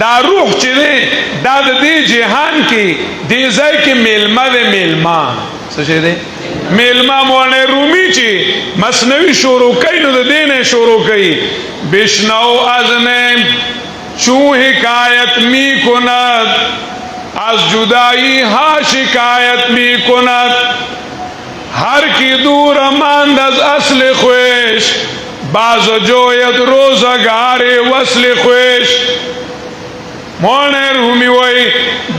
دا روح چې دی دا د دې جهان کې دې ځای کې میلمه دی میلمه څه شي دی میلمه مولانا رومی چې مثنوی شروع کوي نو د دینه شروع کوي بشنو ازنه چو حکایت می کند از جدائی ها شکایت می کند هر کی دور ماند از اصل خویش باز جوید روزگار وصل خویش مولانا رومی وای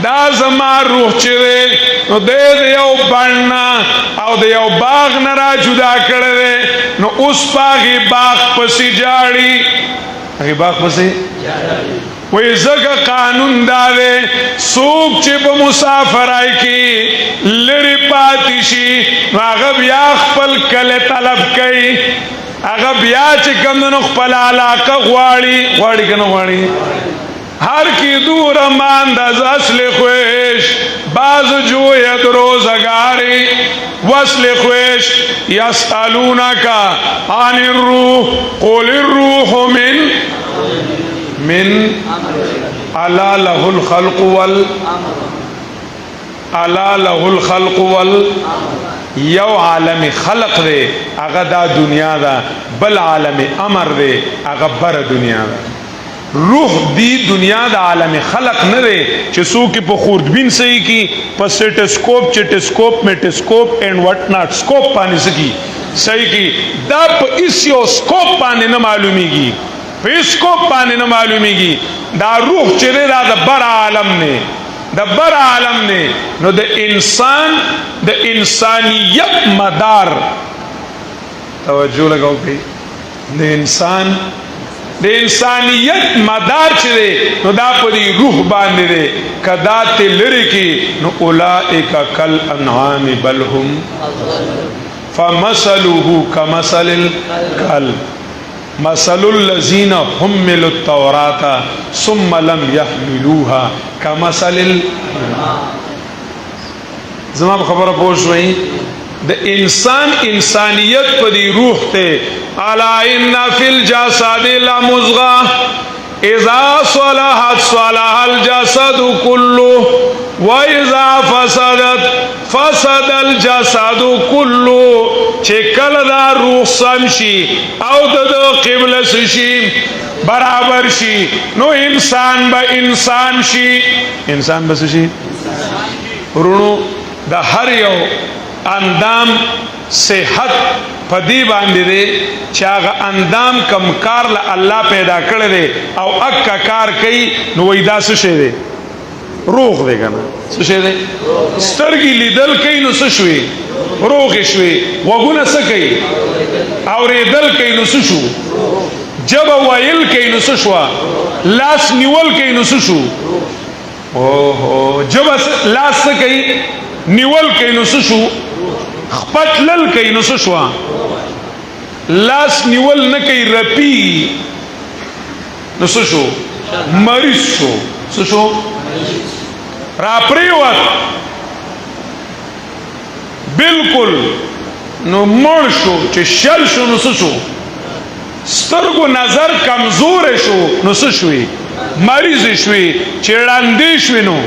دا زما روح چې دی نو د یو بڼنا او د یو باغ نه را جدا کړی دی نو اوس پاغي باغ پسې جاړي هغې باغ پسې وای زګه قانون دا دی څوک چې په مسافرای کې لرې پاتې شي نو هغه بیا خپل کلی طلب کوي هغه بیا چې کوم نو خپل علاقه غواړي که نه غواړي هر کی دور ماند از اصل خویش باز جوید روزگاری وصل خویش یسألونک عن الروح قل الروح من الا له الخلق یو عالم خلق دے اغا دا دنیا دا بل عالم امر دے اغا بر دنیا دا روح دی دنیا دا عالم خلق نه دی چې څوک په خوردبین صحیح کی په سټسکوپ چټسکوپ میټسکوپ اینڈ وټ ناٹ سکوپ باندې سکی صحیح کی دا په ایسیو سکوپ باندې نه معلومیږي په سکوپ باندې نه معلومیږي دا روح چې دا د بر عالم نه د بر عالم نه نو د انسان د انسانیت مدار توجه لګاو په د انسانیت مدار چې دی نو دا په دې روح باندې دی کدا ته لري کې نو اولئک کل انعام بل هم فمثله كمثل الكلب مثل الذين حملوا التوراة ثم لم يحملوها كمثل زما خبره پوه شوئ د انسان انسانیت په دی روح ته الا ان فی الجسد لمضغه اذا صلحت صلح الجسد كله واذا فسدت فسد الجسد كله چې کله دا روح سم شي او د قبله شي برابر شي نو انسان به انسان شي انسان به شي ورونو د هر یو اندام صحت پدی باندې دی چې هغه اندام کم کار له الله پیدا کړی دی او اکا کار کوي نو وای دا څه شی دی روغ دی که نه څه شی دی سترګې لیدل کوي نو څه شوې روغې شوې غوږونه څه کوي اورېدل کوي نو څه شو ژبه ویل کوي نو څه شوه لاس نیول کوي نو څه شو اوهو ژبه لاس څه کوي نیول کوي نو څه شو خپتلل کوي نو څه شوه لاس نیول نه کوي رپي نو څه شو مریض شو څه شو را پریوت بالکل نو مړ شو چې شل شو نو څه شو سترګو نظر کمزور شو نو څه شوې مریض شوې چې ړندې شوې نو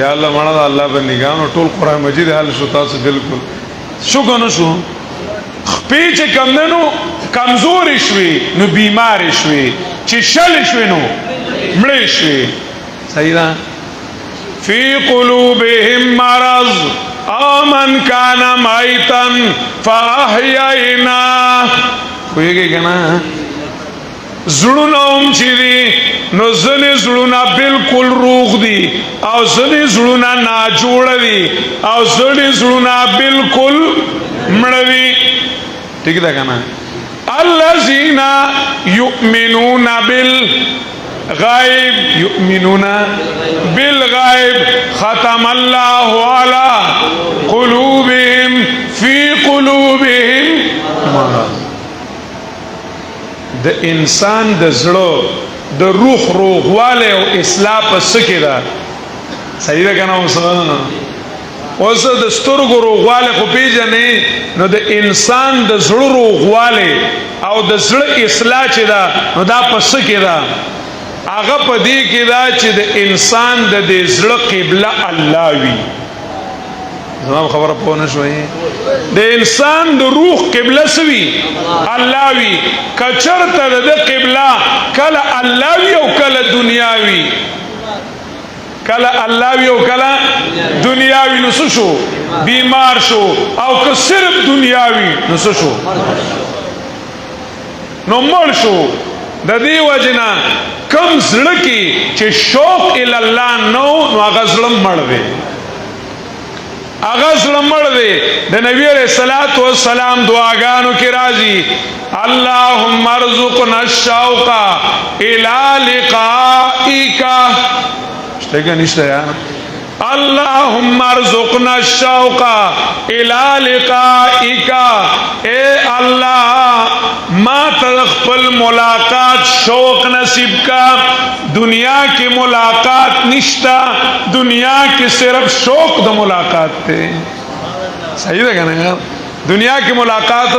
یا الله مړه د الله په نگاهونو ټول قرآن مجید حل شو تاسو بالکل شو که نه شو خپې چې کمدنو کمزورې شوې نو بیمارې شوې چې شلې شوې نو مړې شوې صحیح ده فی قلوبهم مرض آمن کان میتا فاحیینا پوهیږئ که نه زړونه هم چې دي نو ځینې زړونه بالکل روغ دي او ځینې زړونه ناجوړه دي او ځینې زړونه بالکل مړه دي. ٹھیک ده که نه؟ الذین یؤمنون بالغیب یؤمنون بالغیب ختم الله علی قلوبهم فی قلوبهم مرض. د انسان د زړه د روح روغواله او اصلاح په سکه ده. صحیح ده کنه؟ اوس د سترګو روغواله خو پیژنې نو د انسان د زړه روغواله او د زړه اصلاح چې ده نو دا په سکه ده. هغه په دې کې ده چې د انسان د دې زړه قبله الله وي. زما خبره پوه نه شوې؟ د انسان د روح قبله سوي الله وي. کچرته د قبله کله الله وي او کله دنیا وي، کله الله وي او کله دنیا وي، نو څه شو؟ بیمار شو. او که صرف دنیا وي نو څه شو؟ نو مړ شو. د دې وجه نه کم زړه کې چې شوق الی الله نو هغه زړه مړ دی، هغه زړه مړ دی. د نبی علیہ الصلوۃ والسلام دعاګانو کې راځي اللهم ارزقنا الشوق الى لقائک. شته که نشته یا؟ اللهم ارزقنا الشوق الى لقائک. اے اللہ ما تخفل ملاقات شوق نصیب کا. دنیا کی ملاقات نشتا، دنیا کی صرف شوق د ملاقات تے. صحیح ده کنا؟ دنیا کی ملاقات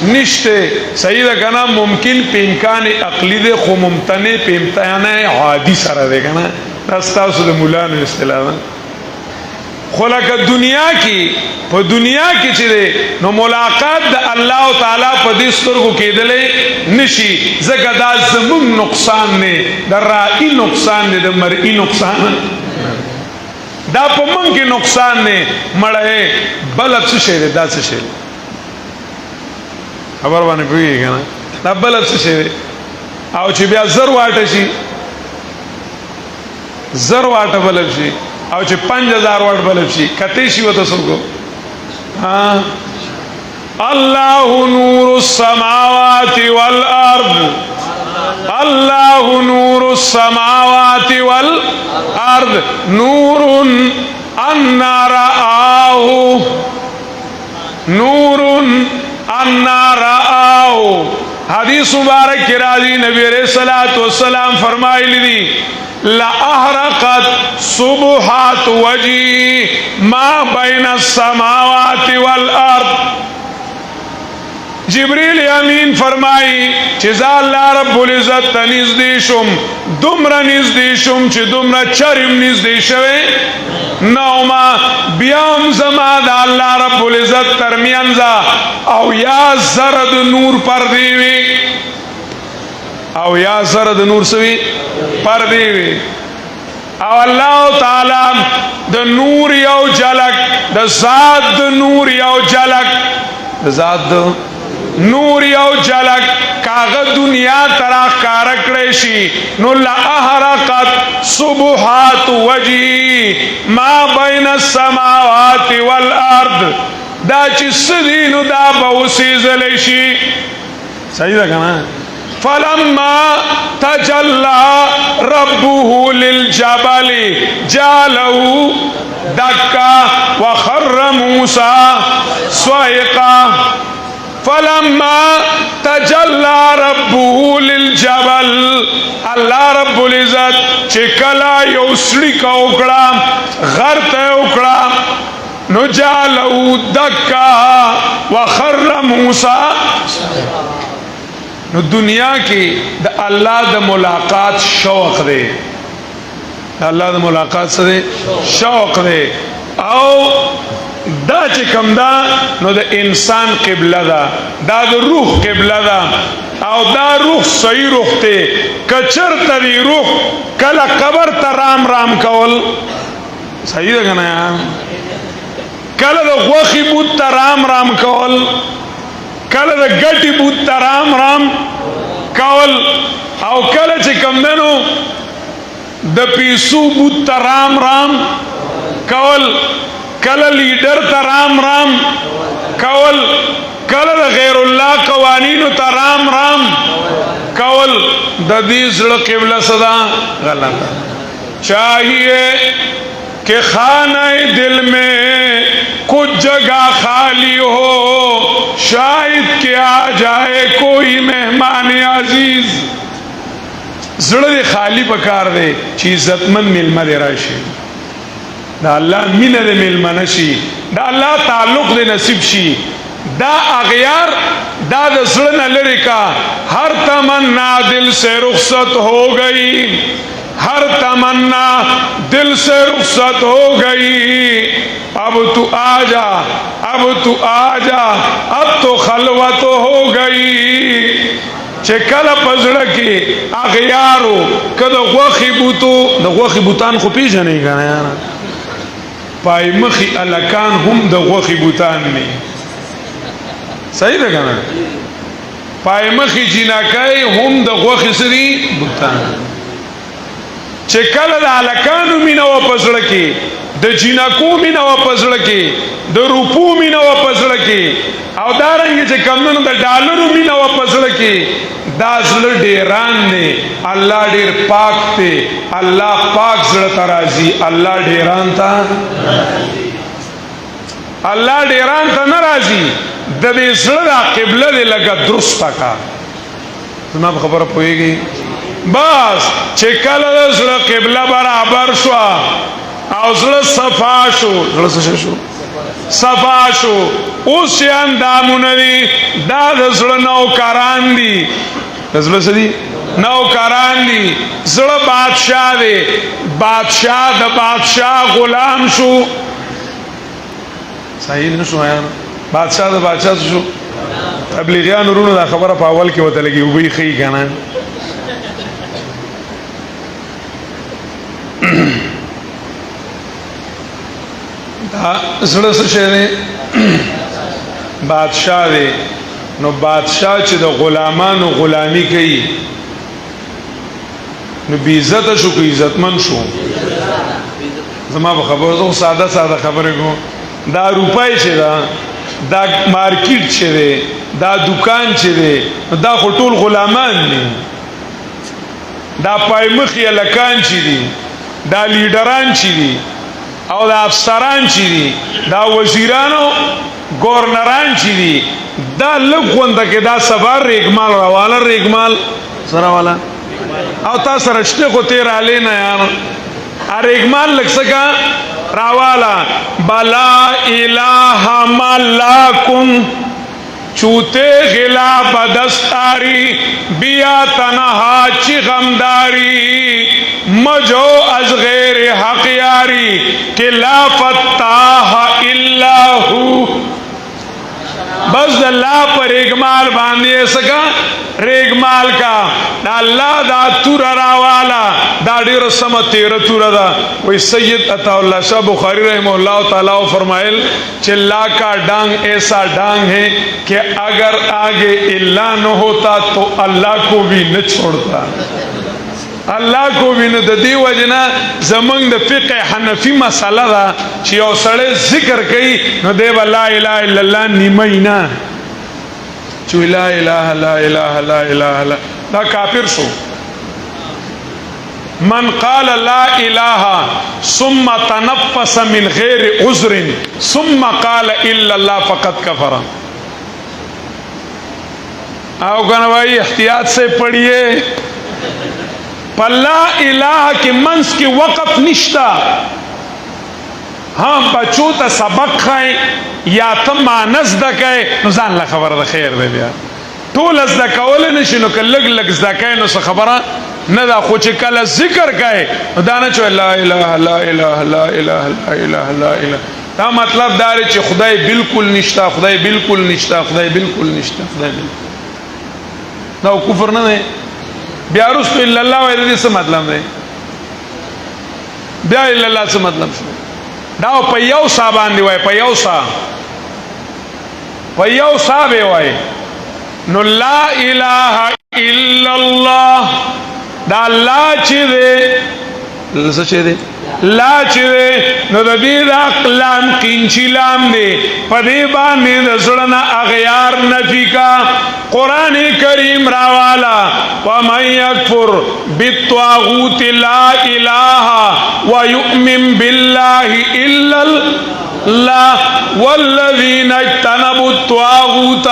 نشتے. صحیح ده کنا؟ ممکن پہ امکان عقلی دے خو ممتنع پہ امتحان عادی سره ده کنا؟ دستاسو د مولانو اصطلاح ده. خو لکه دنیا کې په دنیا کې چې ده نو ملاقات د الله تعالی په دې سترګو کېدلې نشي، ځکه دا زمون نقصان نه، د رائي نقصان نه، د مرئي نقصان دا په من کې نقصان نه. مړه بل څه شي ده؟ دا څه شي خبر باندې پوهیږي کنه؟ دا بل څه شي ده؟ او چې بیا زر واټه شي، زر واټه بلب شي، او چې 5000 واټ بلب شي، کته شي وته څوک؟ الله نور السماوات والارض، الله نور السماوات والارض نور انا رآه، نور انا رآه. حدیث مبارک کی راضی نبی علیہ الصلوۃ والسلام فرمائے دی لا احرقت صبحات وجی ما بین السماوات والارض. جبریل امین فرمائی چې الله رب العزت ته نږدې شم، دومره نږدې شم چې دومره چرم نږدې شوی نو ما بیا هم زما د الله رب العزت ترمنځ او یا زرد نور پردې وي، او یا زرد نور سوي پردې وي. او الله تعالی د نور یو جلک، د ذات د نور یو جلک، د ذات د نور یو جلک کاغه دنیا ترا کار کړی شي نو لا احرقت صبحات وجی ما بین السماوات والارض. دا چې سدي نو دا به وسېزلی شي. صحیح ده کنه؟ فلما تجلى ربه للجبل جعله دكا وخر موسى صعقا. فلما تجلى ربه للجبل، الله رب العزت چې کله یو سړي کا وکړه غر ته وکړه نو جعله دکا وخر موسی. نو دنیا کې د الله د ملاقات شوق دی، د الله د ملاقات سره شوق دی. او دا چې کوم دا نو د انسان قبله ده، دا د روح قبله ده. او دا روح صحیح روح ته کچرته دی روح کله قبر ته رام رام کول. صحیح ده کنه؟ کله د غوخي بوت ته رام رام کول، کله د ګټي بوت ته رام رام کول او کله چې کم دنو د پیسو بوت رام رام کول کله لیډر ته رام رام کول کله د غیر الله قوانینو ته رام رام کول د دې زړه قبله صدا غلطه چاہیے کہ خانہ دل میں کچھ جگہ خالی ہو شاید کہ آ جائے کوئی مہمان عزیز زړه دې خالی پکار دی چې عزتمن میلمه دې راشي دا الله مینه دې میلمه نشي دا الله تعلق دې نصیب شي دا اغیار دا د زړه نه لري کا ہر تمنا دل سے رخصت ہو گئی ہر تمنا دل سے رخصت ہو گئی اب تو آ جا اب تو آ جا اب تو خلوت ہو گئی چې کله پزړه کې اغیارو کله غوخي بوتو د غوخي بوتان خو پیژنې کنه یار پای مخي الکان هم د غوخي بوتان نه صحیح ده کنه پای مخي جناکای هم د غوخي سری بوتان چې کله د الکانو مینا و پزړه کې د جناکو مینا و پزړه کې د روپو مینا و پزړه کې او دارنګ چې کمونو د ډالرو مینا و پزړه کې دا زړه ډیران دی الله ډیر پاک دی الله پاک زړه ته راځي الله ډیران ته الله ډیران ته نه راځي د دې زړه قبله دې لګه درسته کا زما خبره پوهیږي بس چې کله د زړه قبله برابر شو او زړه صفا شو زړه شو صفا شو اوس یې اندامونه دي دا د زړه نوکران دي د زړه څه دي نوکران دي زړه بادشاہ دی بادشاہ د بادشاہ غلام شو صحیح نه شو یار بادشاہ د بادشاہ شو تبلیغیان ورونو دا خبره په اول کې وته لګي وبې خي کنه دا زړه څه شي دی بادشاہ دی نو بادشاہ چې د غلامانو غلامی کوي نو بی عزت شو که عزتمن شو زما به خبره زه ساده ساده خبره کوم دا روپای چې دا مارکیټ چې دی دا دکان چې دی دا خو ټول غلامان دي دا پایمخي الکان چې دي دا لیډران چې دي او دا افسران چې دي دا وزیرانو گورنران چې دي دا لګونده کې دا سفر ریګمال راواله ریګمال سره والا او تاسو رښتیا کو تیر علی نه یار ریګمال لکسکا راوالا بلا الہ ملاکم چوتے غلا بدستاری بیا تنہا چی غمداری مجو از غیر حق یاری کہ لا فتاح الا ہو بس اللہ پر ریگمال باندھے سکا ریگمال کا دا اللہ دا تورا راوالا دا دیر سم تیر تورا دا وی سید عطا اللہ شاہ بخاری رحمہ اللہ تعالیٰ فرمائل چلا کا ڈانگ ایسا ڈانگ ہے کہ اگر آگے اللہ نہ ہوتا تو اللہ کو بھی نہ چھوڑتا الله کو وینو د دې وجنا زمنګ د فقه حنفي مسله دا چې یو سړی ذکر کوي نو دی لا اله الا الله نیمینا چې لا اله لا اله لا اله دا کافر شو من قال لا اله ثم تنفس من غیر عذر ثم قال الا الله فقد كفر او کنوائی احتیاط سے پڑھیے پلا الہ کے منس کی وقف نشتا ہاں بچو تا سبق کھائیں یا تم مانس دکائے نو زان لا خبر دا خیر دے بیا طول از دکاول نشی نو کل لگ لگ دکائے نو سا خبرہ ندا خوچ کل ذکر کائے نو دانا چو لا الہ لا الہ لا الہ لا الہ لا الہ دا مطلب دارے چی خدای بالکل نشتا خدای بالکل نشتا خدای بالکل نشتا خدای بالکل دا کفر نہ دے بیا رسول الا اللہ ویدہ دی سے مطلب دے بیا الا اللہ سے مطلب شو داو پیو صاحبان دی وائی پیو صاحب بے وائی نو لا اله الا الله دا لا چې دے څه چې دے لا چې دے نو د دې دا کلام قینچی لام دے پدې باندې د زړه اغیار نفی کا قرآن کریم راوالا ومن یکفر بالطاغوت لا الہ ویؤمن باللہ الا اللہ والذین اجتنبوا الطاغوت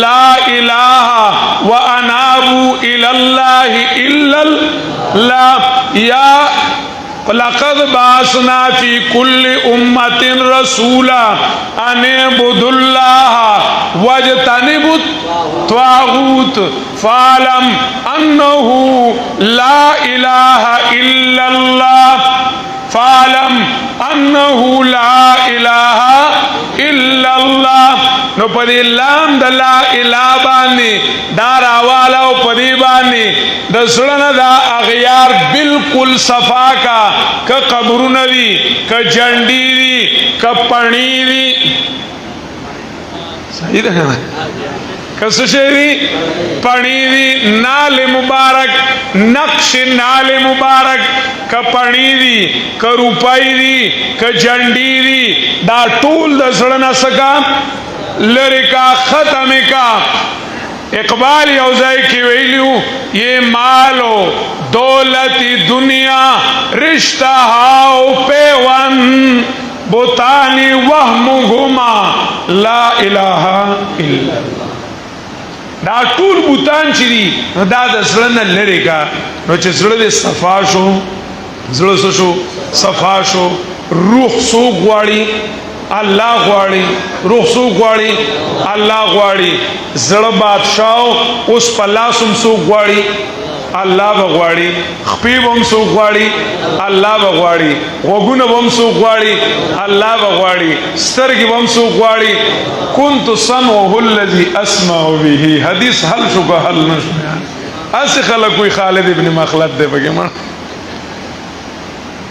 لا الہ وانابوا الی اللہ الا اللہ یا لقد بعثنا في كل أمة رسولا أن اعبدوا الله واجتنبوا الطاغوت فاعلم أنه لا إله إلا الله فاعلم أنه لا إله إلا الله نو پدی لام د لا اله باندې دا راوالا او پدی باندې د سړنه دا اغیار بالکل صفا کا ک قبرونه دي ک جنډی دي ک پړنی دي صحیح ده کس شیری پڑی دی نال مبارک نقش نال مبارک کا پڑی دی کا روپائی دی کا جنڈی دی دا ټول د سړنا سکا لرکا ختم کا اقبال یوزائی کی ویلیو یہ مالو دولت دنیا رشتہ ہاؤ پیون بوتانی وہم گھما لا الہ الا اللہ دا ټول بوتان چې دي دا د زړه نه لري کا نو چې زړه دې صفا شو زړه شو صفا شو روح سو غواړي الله غواړي روح سو غواړي الله غواړي زړه بادشاہ اوس په لاسم سو غواړي الله بغواړي خپې بم سو غواړي الله بغواړي وګونه بم سو غواړي الله بغواړي سترګې بم سو غواړي كنت سمعه الذي اسمع به حدیث حل شو که حل نشو اس خلق کوئی خالد ابن مخلد دے بگے من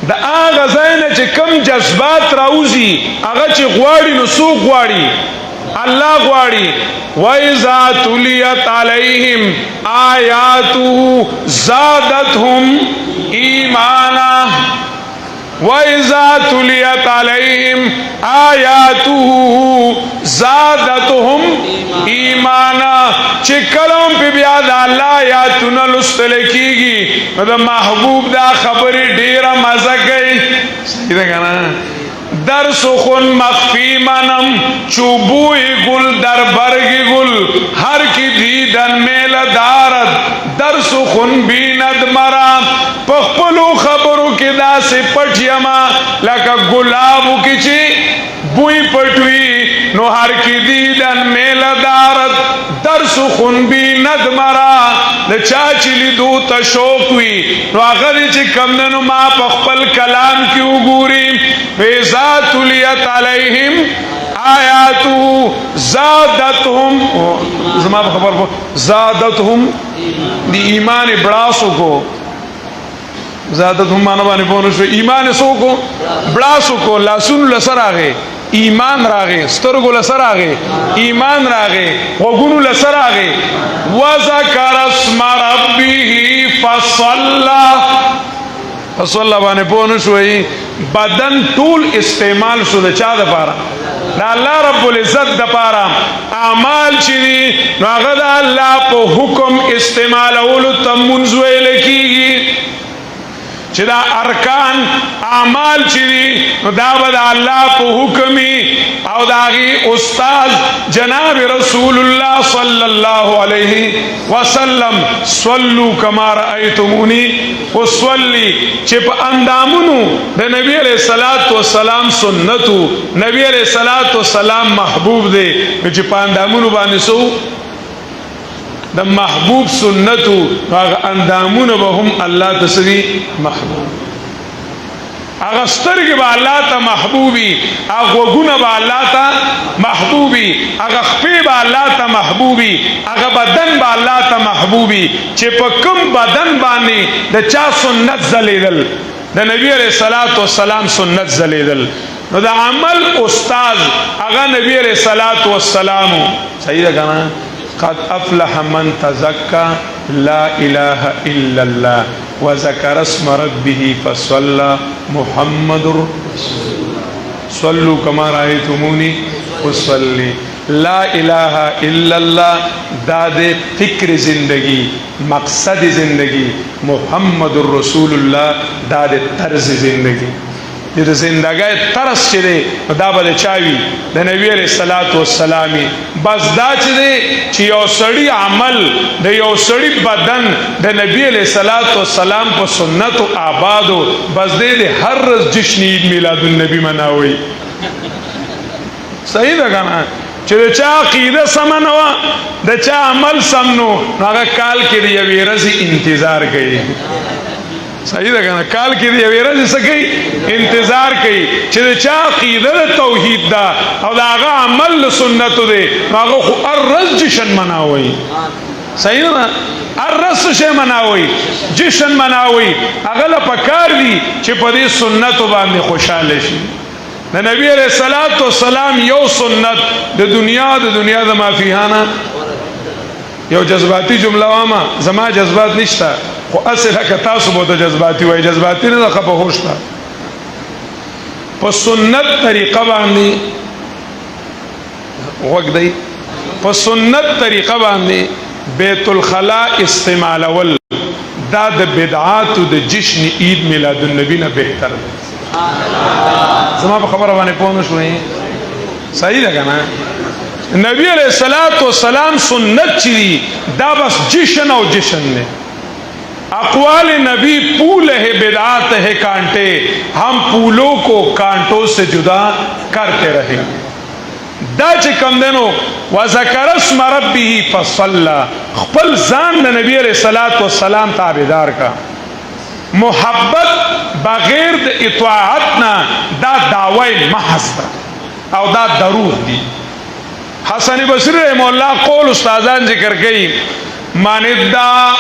دا آغا زینه چې کم جذبات راوزی آغا چې غواړي نو سو غواړي اللہ غواړي وَإِذَا تُلِيَتْ عَلَيْهِمْ آيَاتُهُ زَادَتْهُمْ إِيمَانًا وَإِذَا تُلِيَتْ عَلَيْهِمْ آيَاتُهُ زَادَتْهُمْ إِيمَانًا چې کلم په بیا د الله آیاتونه لوستل کیږي د محبوب دا خبرې ډیره مزه کوي صحیح ده کنه درس خون مخفی منم چوبوی گل در برگی گل ہر کی دیدن میل دارد درس خون بیند مرا پخپلو خبرو کی دا سے پٹیما لکا گلابو کی چی بوئی پٹوی نو ہر کی دیدن میل دارد درس خون بیند مرا د چاچی لیدو تا شوقوی نو آخری چی کمننو ما پخپل کلام کی اگوری ویزا تلیت علیہم آیاتو زادتهم زما خبر کو زادتهم دی ایمان بڑاسو کو زادتهم مانا بانی پونشو ایمان سو کو بڑاسو کو لاسون لسر آگے ایمان راغے سترگو لسر آگے ایمان راغے وگونو لسر آگے وذکر اسم ربه فصلى فصلى باندې پونه شوی بدن ټول استعمال شو د چا د پاره د الله رب العزت د پاره اعمال چې نو هغه د الله په حکم استعمالولو تمنځ ویل کیږي چې دا ارکان اعمال چې نو دا به الله په حکمي او داغي استاد جناب رسول الله صلی الله علیه وسلم صلوا کما رأیتمونی وصلی چې په اندامونو د نبی علیہ الصلوۃ والسلام سنتو نبی علیہ الصلوۃ والسلام محبوب دی چې په اندامونو باندې سو د محبوب سنتو هغه اندامونه به هم الله تسری محبوب هغه سترګې به الله ته محبوبي هغه وګونه به الله ته محبوبي هغه خپې به الله ته محبوبي هغه بدن به الله ته محبوبي چې په کوم بدن باندې د چا سنت زلیدل د نبی علیہ الصلوۃ والسلام سنت زلیدل نو د عمل استاد هغه نبی علیہ الصلوۃ والسلام صحیح ده کنه قد افلح من تزكى لا اله الا الله وذكر اسم ربه فصلى محمد صلوا كما رأيتموني اصلي. لا الہ الا اللہ داد فکر زندگی مقصد زندگی، محمد الرسول اللہ داد طرز زندگی. د زندګۍ طرز چې دی دا به د چا وي؟ د نبي علیه الصلاۃ والسلام. بس دا چې دی چې یو سړي عمل د یو سړي بدن د نبي علیه الصلاۃ والسلام په سنتو آبادو، بس دی د هر ورځ جشن عید میلاد النبي مناوي. صحیح ده که نه؟ چې د چا عقیده سمه نه وه، د چا عمل سم نو هغه کال کې د یوې ورځې انتظار کوي. صحیح ده که نه؟ کال کې د یوې ورځې څه کوي؟ انتظار کوي چې د چا عقیده د توحید ده او د هغه عمل د سنتو دی، نو هغه خو هر ورځ جشن مناوي. صحیح ده؟ هر ورځ څه شی مناوي؟ جشن مناوي. هغه له پکار دي چې په دې سنتو باندې خوشحاله شي. د نبی علیہ الصلوۃ والسلام یو سنت د دنیا د مافیهانه یو جذباتی جمله واما، زما جذبات نشته خو اصل که تاسو به د جذباتی وای، جذباتی نه ده، په هوش ده. په سنت طریقه باندې وګ دی، په سنت طریقه باندې بیت الخلا استعمالول دا د بدعات او د جشن عید میلاد النبی نه بهتر ده. زما په خبره باندې پوه نه شوئ؟ صحیح ده که نه؟ نبی علیہ الصلوۃ والسلام سنت چی دی دا بس جشن او جشن نے. اقوال نبی پھول ہے بدعات ہے کانٹے، ہم پھولوں کو کانٹوں سے جدا کرتے رہیں. دا چې کم دنو وذکر اسم ربه فصلى، خپل ځان د نبی علیہ الصلوۃ والسلام تابعدار کا. محبت بغیر د اطاعت نه دا دعوی محض ده او دا دروغ دی. حسن بصری رحم الله قول استادان ذکر کړي، من ادعى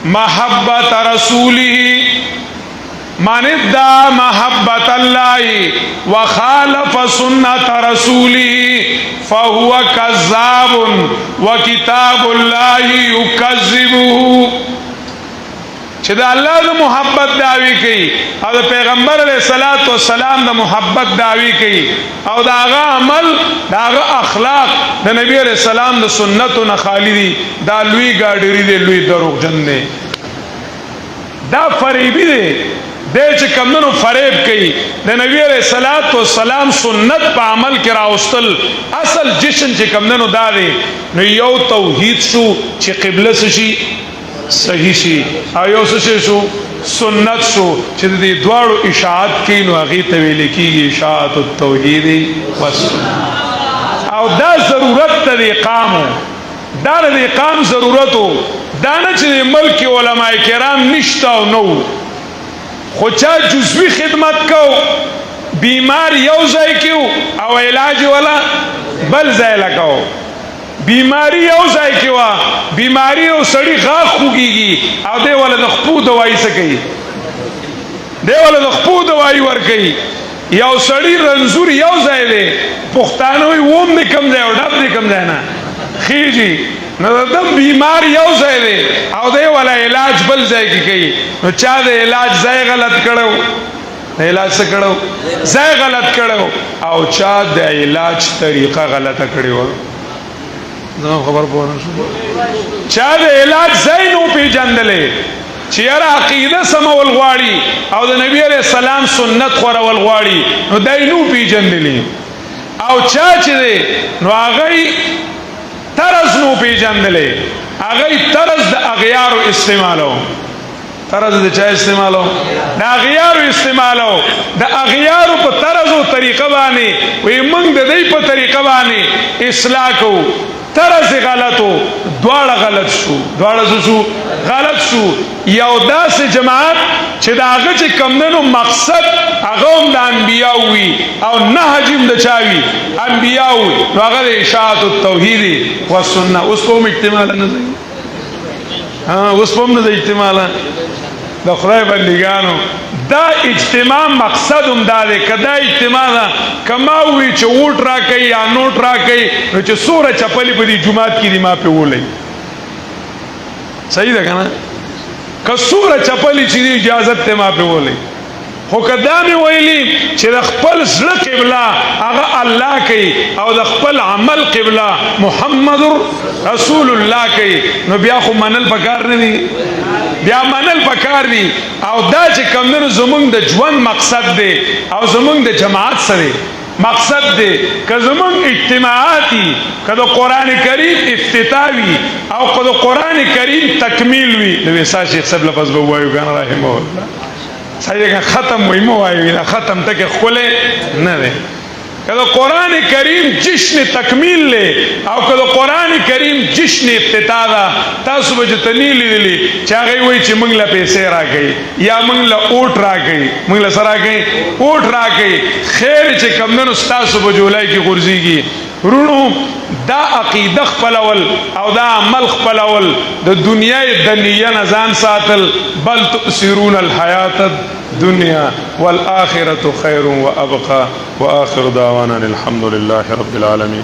محبت رسوله، من ادعى محبت الله وخالف سنت رسوله فهو كذاب وكتاب الله يكذبه. چې د الله د محبت دعوی کوي او د پیغمبر علیه الصلاۃ والسلام د محبت دعوی کوي او د هغه عمل د هغه اخلاق د نبی علیه السلام د سنتو نه خالی دي، دا لوی ګاډری دی، لوی دروغجن دی، دا فریبی دی. دی چې کمونو فریب کوي د نبی علیه الصلاۃ والسلام سنت په عمل کې راوستل. اصل جشن چې کمونو دا دی، نو یو توحید شو چې قبله شي صحیح شي، او یو څه شو سنت شو چې د دې دواړو اشاعت کوي، نو هغې ته ویل کېږي اشاعت التوحید والسنت. او دا ضرورت ته د اقامو، دا د اقام ضرورتو، دا نه چې د ملک علماء کرام نشته او نو، خو چا جزوی خدمت کو، بیمار یو ځای کیو او علاج ولا بل ځای لګاو. بیماری یو ځای کې وه، بیماری یو سړي غاښ خوږېږي او دی وله د خپو دوایي څه کوي؟ دی وله د خپو دوایي ورکوي. یو سړي رنځور یو ځای دی، پښتانه وایي اوم دی کم ځای او ډب دی کم ځای نه خېږي، نو د ده بیمار یو ځای دی او دی وله علاج بل ځای کې کوي. نو چا د علاج ځای غلط کړو، د علاج څه کړو؟ ځای غلط کړو، او چا د علاج طریقه غلطه کړې وه. زما خبر پوه نه شو؟ چا د علاج ځای نو پیژندلی چې یاره عقیده سمول غواړي او د نبي علیه السلام سنت خورول غواړي، نو دی نو پیژندلی. او چا چې دی نو هغی طرز نو پیژندلی، هغی طرز د اغیارو استعمالو. طرز د چا استعمالو؟ د اغیارو استعمالو. د اغیارو په طرز او طریقه باندې وی موږ د دې په طریقه باندې اصلاح کوو. طرز غلطو، دواړه غلط شو، دواړه شو غلط شو. یو داسې جماعت چې د هغه چې کمدنو مقصد هغه هم د انبیاء وي او نهج هم د چا وي؟ انبیاء وي، نو هغه د اشاعت التوحید والسنه. اوس په هم احتماله نه ځي، اوس په هم نه ځي احتماله. د خدای بندګانو دا اجتماع مقصد هم دا دی که دا اجتماع ده کما وی چې ووټ راکوي یا نوټ راکوي نو چې څومره چپلې په دې جومات کې دي ما پې وولئ صحیح ده که نه که څومره چپلې چې دي اجازت دی ما پې وولئ خو که دا مې ویلي چې د خپل زړه قبله هغه الله کوي او د خپل عمل قبله محمد رسول الله کوي نو بیا خو منل پکار نه دي بیا منل پکار دي او دا چې کمدنو زمونږ د ژوند مقصد دی او زمونږ د جماعت سره مقصد دی که زمونږ اجتماعاتي که د قرآن کریم افتتاح وي او که د قرآن کریم تکمیل وي د ویسا شیخ صاحب لفظ به ووایو کنه رحمه الله صحیح ختم وای مو وایو دا ختم تک خله نه ده کله قرآن کریم جشن تکمیل له او کله قرآن کریم جشن افتتاح دا تاسو به تنی لیدلی چې هغه وای چې موږ له پیسې راکړي یا موږ له اوټ راکړي موږ له سره راکړي اوټ راکړي خیر چې کمنو تاسو به جولای کې غورځيږي ورونو دا عقیده خپلول او دا عمل خپلول د دنیا د دنیا نزان ساتل بل تؤثرون الحیات الدنیا والآخرة خیر وابقى واخر دعوانا الحمد لله رب العالمين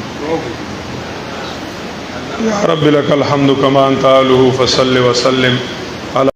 يا رب لك الحمد كما انت اهله فصل وسلم